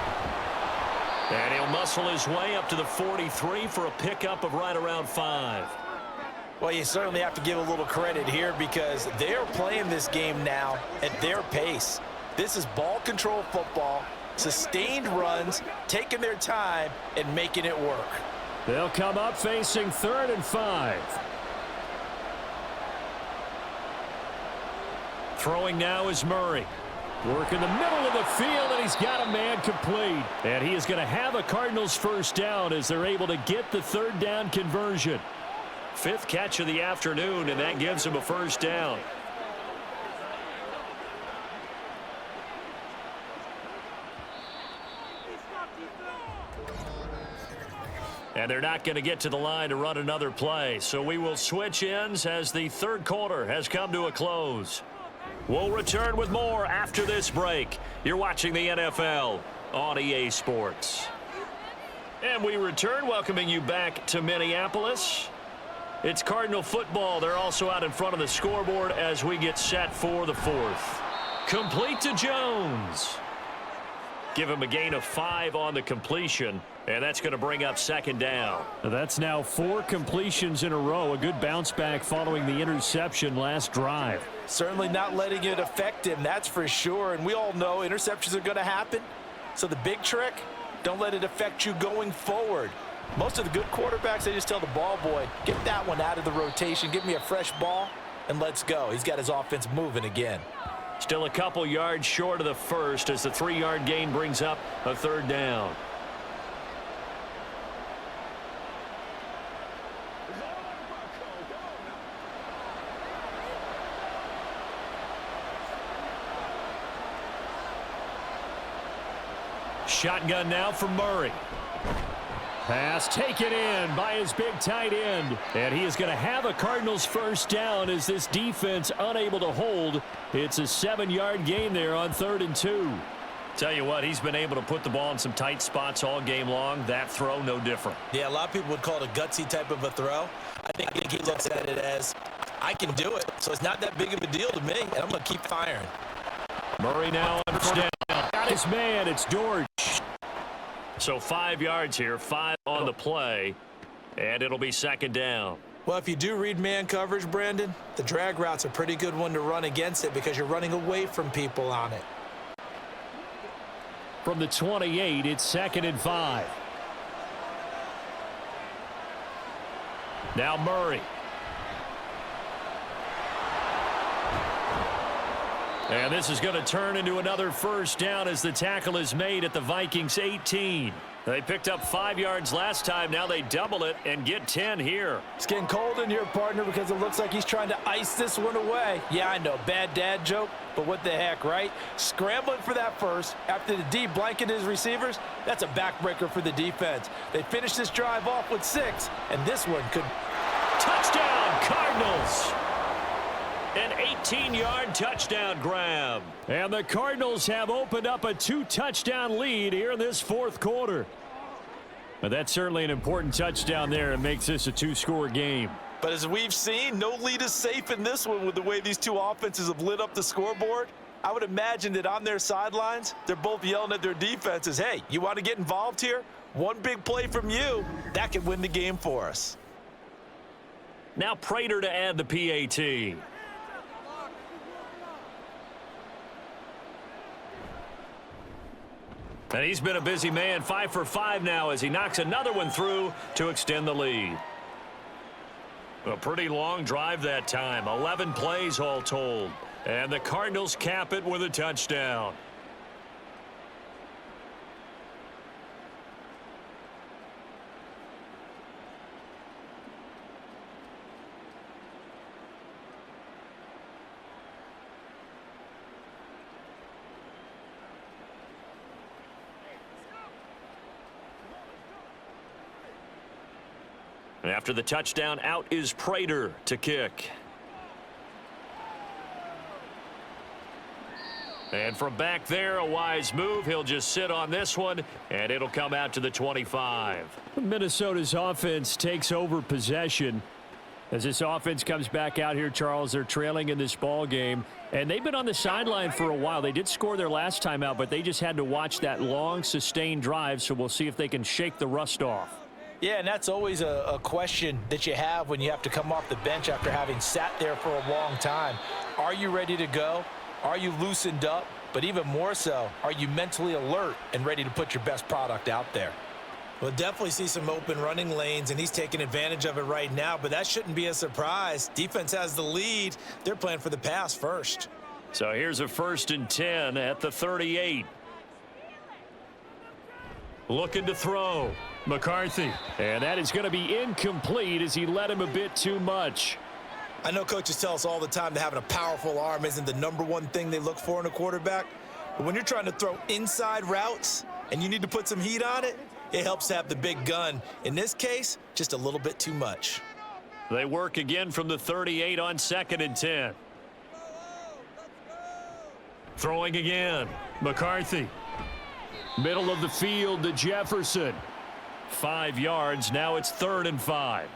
And he'll muscle his way up to the 43 for a pickup of right around 5. Well, you certainly have to give a little credit here because they're playing this game now at their pace. This is ball control football, sustained runs, taking their time, and making it work. They'll come up facing 3rd and 5. Throwing now is Murray. Work in the middle of the field, and he's got a man complete. And he is going to have a Cardinals 1st down as they're able to get the 3rd down conversion. 5th catch of the afternoon, and that gives him a 1st down. And they're not going to get to the line to run another play. So we will switch ends as the 3rd quarter has come to a close. We'll return with more after this break. You're watching the NFL on EA Sports. And we return, welcoming you back to Minneapolis. It's Cardinal football. They're also out in front of the scoreboard as we get set for the 4th. Complete to Jones. Give him a gain of 5 on the completion, and that's going to bring up 2nd down. That's now 4 completions in a row. A good bounce back following the interception last drive. Certainly not letting it affect him, that's for sure. And we all know interceptions are going to happen. So the big trick, don't let it affect you going forward. Most of the good quarterbacks, they just tell the ball boy, get that one out of the rotation, give me a fresh ball, and let's go. He's got his offense moving again. Still a couple yards short of the 1st as the 3-yard gain brings up a 3rd down. Shotgun now from Murray. Pass taken in by his big tight end. And he is going to have a Cardinals 1st down as this defense unable to hold. It's a 7-yard gain there on 3rd and 2. Tell you what, he's been able to put the ball in some tight spots all game long. That throw, no different. Yeah, a lot of people would call it a gutsy type of a throw. I think he looks at it as, I can do it, so it's not that big of a deal to me, and I'm going to keep firing. Murray now on 1st down. Got his man, it's George. So 5 yards here, 5 on the play, and it'll be 2nd down. Well, if you do read man coverage, Brandon, the drag route's a pretty good one to run against it because you're running away from people on it. From the 28, it's 2nd and 5. Now Murray. And this is going to turn into another first down as the tackle is made at the Vikings 18. They picked up 5 yards last time. Now they double it and get 10 here. It's getting cold in here, partner, because it looks like he's trying to ice this one away. Yeah, I know, bad dad joke, but what the heck, right? Scrambling for that first after the D blanketed his receivers, that's a backbreaker for the defense. They finished this drive off with 6, and this one could... Touchdown, Cardinals! An 18-yard touchdown grab. And the Cardinals have opened up a 2-touchdown lead here in this 4th quarter. But that's certainly an important touchdown there. It makes this a 2-score game. But as we've seen, no lead is safe in this one with the way these two offenses have lit up the scoreboard. I would imagine that on their sidelines, they're both yelling at their defenses, hey, you want to get involved here? One big play from you, that could win the game for us. Now Prater to add the PAT. And he's been a busy man, 5 for 5 now as he knocks another one through to extend the lead. A pretty long drive that time, 11 plays all told. And the Cardinals cap it with a touchdown. And after the touchdown, out is Prater to kick. And from back there, a wise move. He'll just sit on this one, and it'll come out to the 25. Minnesota's offense takes over possession. As this offense comes back out here, Charles, they're trailing in this ball game. And they've been on the sideline for a while. They did score their last time out, but they just had to watch that long, sustained drive, so we'll see if they can shake the rust off. Yeah, and that's always a question that you have when you have to come off the bench after having sat there for a long time. Are you ready to go? Are you loosened up? But even more so, are you mentally alert and ready to put your best product out there? We'll definitely see some open running lanes, and he's taking advantage of it right now, but that shouldn't be a surprise. Defense has the lead. They're playing for the pass first. So here's a 1st and 10 at the 38. Looking to throw. McCarthy. And that is going to be incomplete as he led him a bit too much. I know coaches tell us all the time that having a powerful arm isn't the #1 thing they look for in a quarterback. But when you're trying to throw inside routes and you need to put some heat on it, it helps to have the big gun. In this case, just a little bit too much. They work again from the 38 on 2nd and 10. Throwing again. McCarthy. Middle of the field to Jefferson. 5 yards. Now it's 3rd and 5.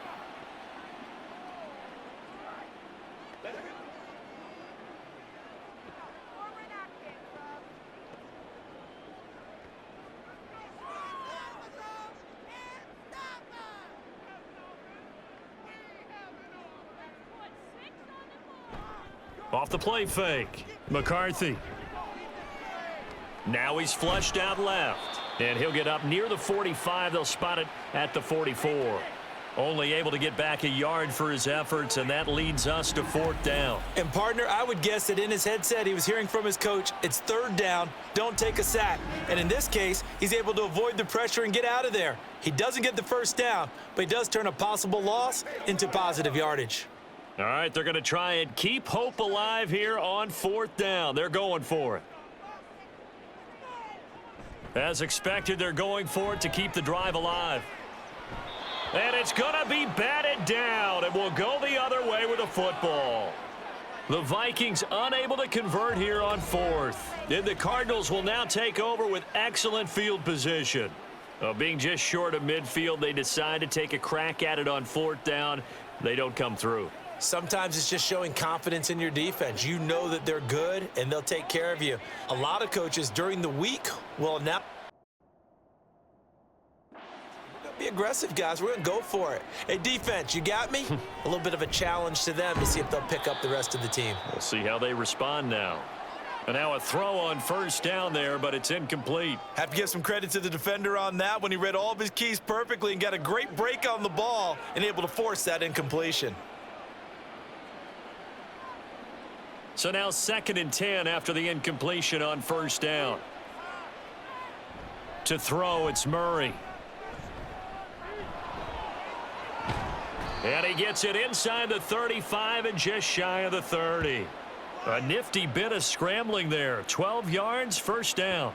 Off the play fake. McCarthy. Now he's flushed out left. And he'll get up near the 45. They'll spot it at the 44. Only able to get back a yard for his efforts, and that leads us to 4th down. And, partner, I would guess that in his headset he was hearing from his coach, it's 3rd down, don't take a sack. And in this case, he's able to avoid the pressure and get out of there. He doesn't get the 1st down, but he does turn a possible loss into positive yardage. All right, they're going to try and keep hope alive here on 4th down. They're going for it. As expected, they're going for it to keep the drive alive. And it's going to be batted down, and we'll go the other way with a football. The Vikings unable to convert here on 4th. And the Cardinals will now take over with excellent field position. Being just short of midfield, they decide to take a crack at it on 4th down. They don't come through. Sometimes it's just showing confidence in your defense. You know that they're good, and they'll take care of you. A lot of coaches during the week will now be aggressive, guys. We're going to go for it. Hey, defense, you got me? A little bit of a challenge to them to see if they'll pick up the rest of the team. We'll see how they respond now. And now a throw on first down there, but it's incomplete. Have to give some credit to the defender on that when he read all of his keys perfectly and got a great break on the ball and able to force that incompletion. So now 2nd and 10 after the incompletion on first down. To throw, it's Murray. And he gets it inside the 35 and just shy of the 30. A nifty bit of scrambling there. 12 yards, first down.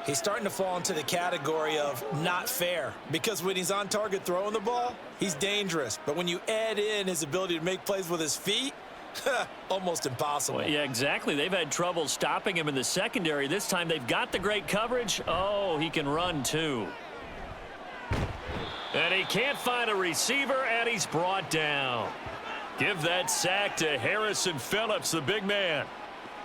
He's starting to fall into the category of not fair because when he's on target throwing the ball, he's dangerous. But when you add in his ability to make plays with his feet, almost impossible. Well, yeah, exactly. They've had trouble stopping him in the secondary. This time they've got the great coverage. Oh, he can run too. And he can't find a receiver, and he's brought down. Give that sack to Harrison Phillips, the big man.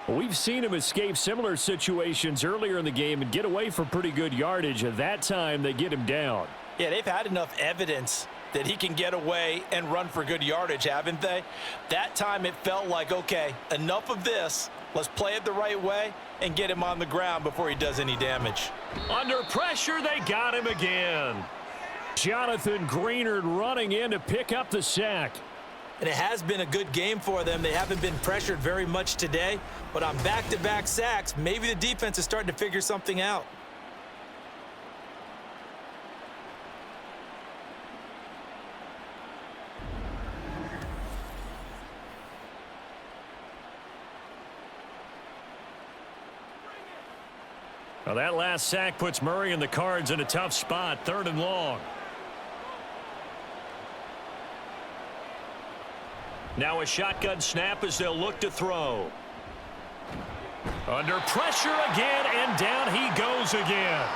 We've seen him escape similar situations earlier in the game and get away for pretty good yardage. At that time, they get him down. Yeah, they've had enough evidence that he can get away and run for good yardage, haven't they? That time it felt like, okay, enough of this. Let's play it the right way and get him on the ground before he does any damage. Under pressure, they got him again. Jonathan Greenard running in to pick up the sack. And it has been a good game for them. They haven't been pressured very much today, but on back-to-back sacks, maybe the defense is starting to figure something out. Now that last sack puts Murray and the Cards in a tough spot, 3rd and long. Now a shotgun snap as they'll look to throw. Under pressure again, and down he goes again.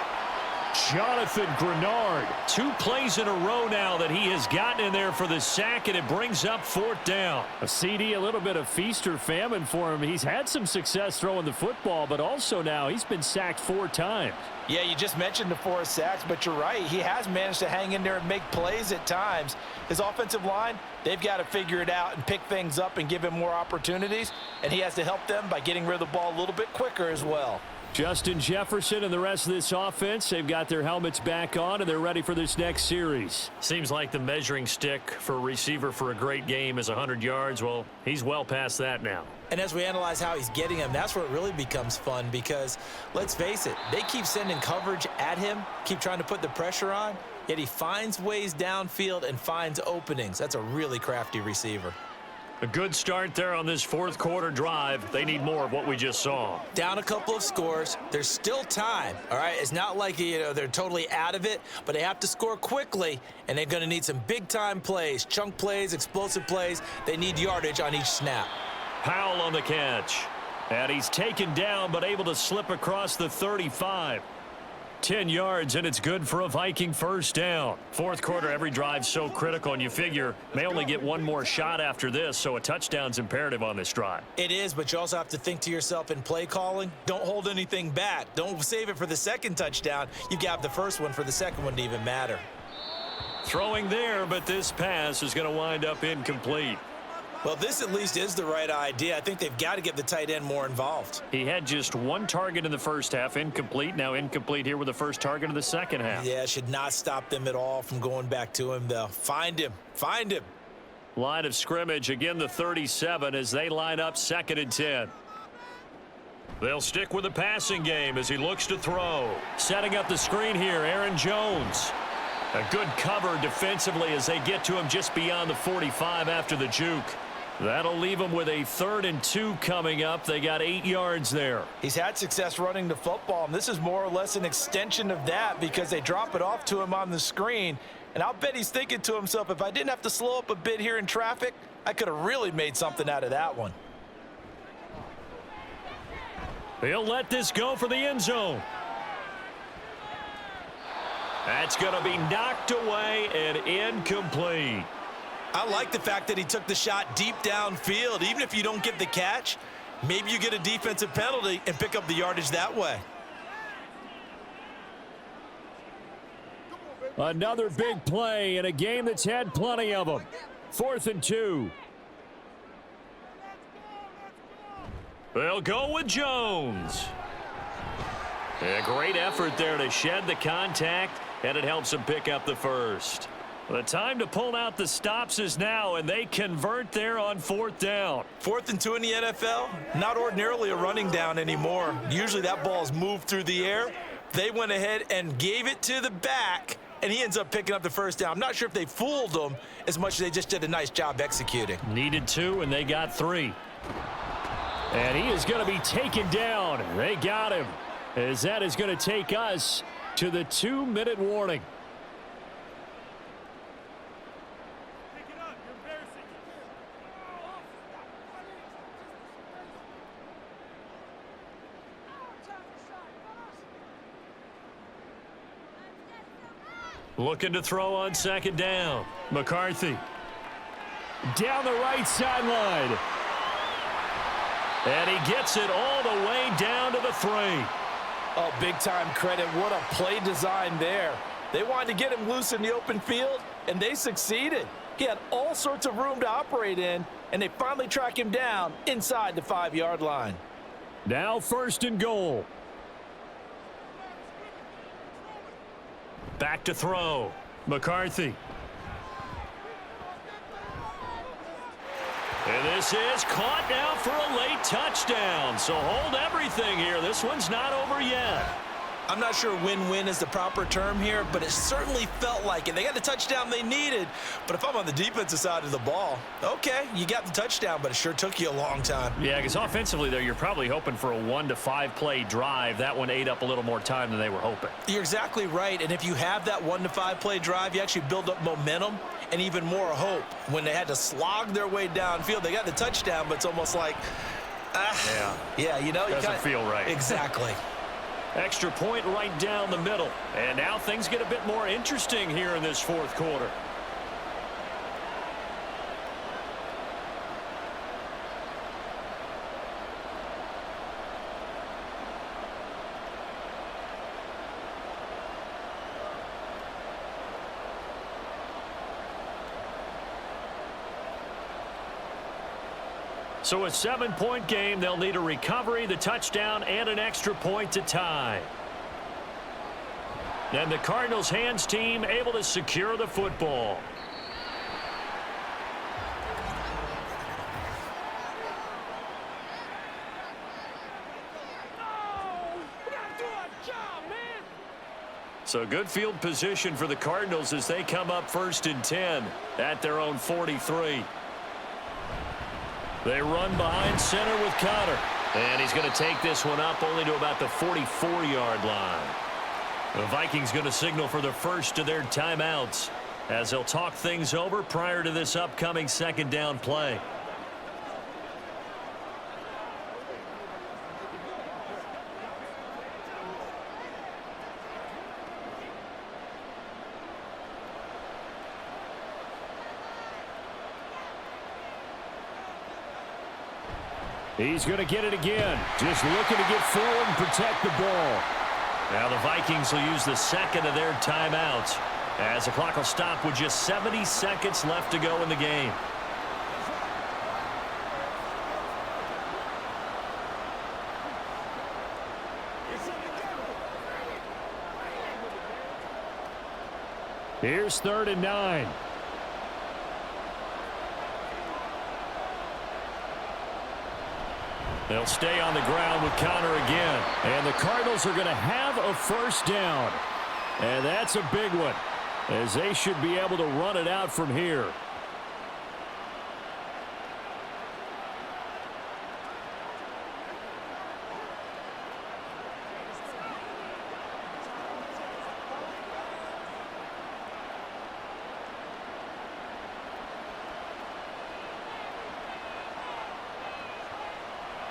Jonathan Greenard. 2 plays in a row now that he has gotten in there for the sack, and it brings up 4th down. A CD, a little bit of feast or famine for him. He's had some success throwing the football, but also now he's been sacked 4 times. Yeah, you just mentioned the 4 sacks, but you're right. He has managed to hang in there and make plays at times. His offensive line, they've got to figure it out and pick things up and give him more opportunities, and he has to help them by getting rid of the ball a little bit quicker as well. Justin Jefferson and the rest of this offense, they've got their helmets back on, and they're ready for this next series. Seems like the measuring stick for a receiver for a great game is 100 yards. Well, he's well past that now. And as we analyze how he's getting them, that's where it really becomes fun because, let's face it, they keep sending coverage at him, keep trying to put the pressure on, yet he finds ways downfield and finds openings. That's a really crafty receiver. A good start there on this 4th quarter drive. They need more of what we just saw. Down a couple of scores. There's still time, all right? It's not like, they're totally out of it, but they have to score quickly, and they're going to need some big-time plays, chunk plays, explosive plays. They need yardage on each snap. Powell on the catch. And he's taken down, but able to slip across the 35. 10 yards, and it's good for a Viking first down. 4th quarter, every drive's so critical, and you figure may only get one more shot after this, so a touchdown's imperative on this drive. It is, but you also have to think to yourself in play calling, don't hold anything back. Don't save it for the second touchdown. You got the first one for the second one to even matter. Throwing there, but this pass is going to wind up incomplete. Well, this at least is the right idea. I think they've got to get the tight end more involved. He had just 1 target in the first half, incomplete. Now incomplete here with the first target of the second half. Yeah, it should not stop them at all from going back to him, though. Find him. Find him. Line of scrimmage, again the 37 as they line up 2nd and 10. They'll stick with the passing game as he looks to throw. Setting up the screen here, Aaron Jones. A good cover defensively as they get to him just beyond the 45 after the juke. That'll leave them with a 3rd and 2 coming up. They got 8 yards there. He's had success running the football, and this is more or less an extension of that because they drop it off to him on the screen. And I'll bet he's thinking to himself, if I didn't have to slow up a bit here in traffic, I could have really made something out of that one. He'll let this go for the end zone. That's going to be knocked away and incomplete. I like the fact that he took the shot deep downfield. Even if you don't get the catch, maybe you get a defensive penalty and pick up the yardage that way. Another big play in a game that's had plenty of them. 4th and 2. They'll go with Jones. A great effort there to shed the contact, and it helps them pick up the first. The time to pull out the stops is now, and they convert there on 4th down. 4th and 2 in the NFL, not ordinarily a running down anymore. Usually that ball is moved through the air. They went ahead and gave it to the back, and he ends up picking up the first down. I'm not sure if they fooled him as much as they just did a nice job executing. Needed 2, and they got 3. And he is going to be taken down. They got him, as that is going to take us to the 2-minute warning. Looking to throw on 2nd down. McCarthy. Down the right sideline. And he gets it all the way down to the 3. Oh, big-time credit. What a play design there. They wanted to get him loose in the open field, and they succeeded. He had all sorts of room to operate in, and they finally track him down inside the 5-yard line. Now 1st and goal. Back to throw. McCarthy. And this is caught now for a late touchdown. So hold everything here. This one's not over yet. I'm not sure win-win is the proper term here, but it certainly felt like it. They got the touchdown they needed, but if I'm on the defensive side of the ball, okay, you got the touchdown, but it sure took you a long time. Yeah, because offensively, though, you're probably hoping for a 1 to 5 play drive. That one ate up a little more time than they were hoping. You're exactly right, and if you have that 1 to 5 play drive, you actually build up momentum and even more hope. When they had to slog their way downfield, they got the touchdown, but it's almost like, yeah, you know, doesn't feel right. Exactly. Extra point right down the middle. And now things get a bit more interesting here in this 4th quarter. So a 7-point game, they'll need a recovery, the touchdown, and an extra point to tie. And the Cardinals hands team able to secure the football. So good field position for the Cardinals as they come up 1st and 10 at their own 43. They run behind center with Connor. And he's going to take this one up only to about the 44-yard line. The Vikings going to signal for the first of their timeouts as they'll talk things over prior to this upcoming 2nd down play. He's going to get it again. Just looking to get forward and protect the ball. Now the Vikings will use the 2nd of their timeouts as the clock will stop with just 70 seconds left to go in the game. Here's 3rd and 9. They'll stay on the ground with Connor again. And the Cardinals are going to have a 1st down. And that's a big one, as they should be able to run it out from here.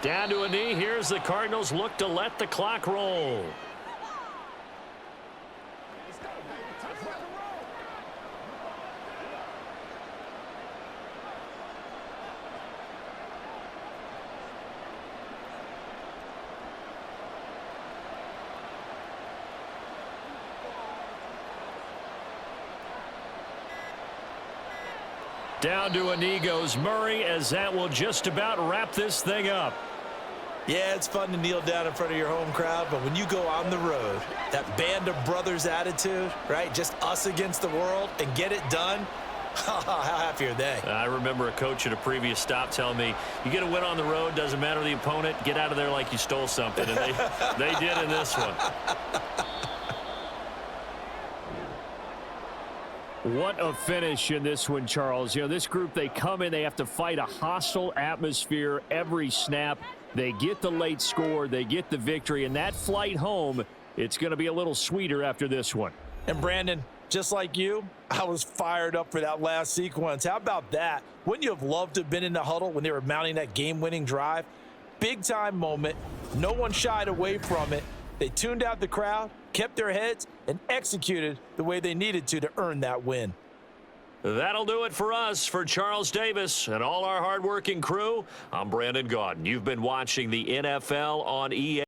Down to a knee. Here's the Cardinals look to let the clock roll. Down to a knee goes Murray, as that will just about wrap this thing up. Yeah, it's fun to kneel down in front of your home crowd, but when you go on the road, that band of brothers attitude, right? Just us against the world and get it done. How happy are they? I remember a coach at a previous stop telling me, you get a win on the road, doesn't matter the opponent, get out of there like you stole something. And they did in this one. What a finish in this one, Charles. You know, this group, they come in, they have to fight a hostile atmosphere every snap. They get the late score, they get the victory, and that flight home, it's going to be a little sweeter after this one. And Brandon, just like you, I was fired up for that last sequence. How about that? Wouldn't you have loved to have been in the huddle when they were mounting that game-winning drive? Big-time moment. No one shied away from it. They tuned out the crowd, kept their heads, and executed the way they needed to earn that win. That'll do it for us. For Charles Davis and all our hardworking crew, I'm Brandon Gaudin. You've been watching the NFL on EA.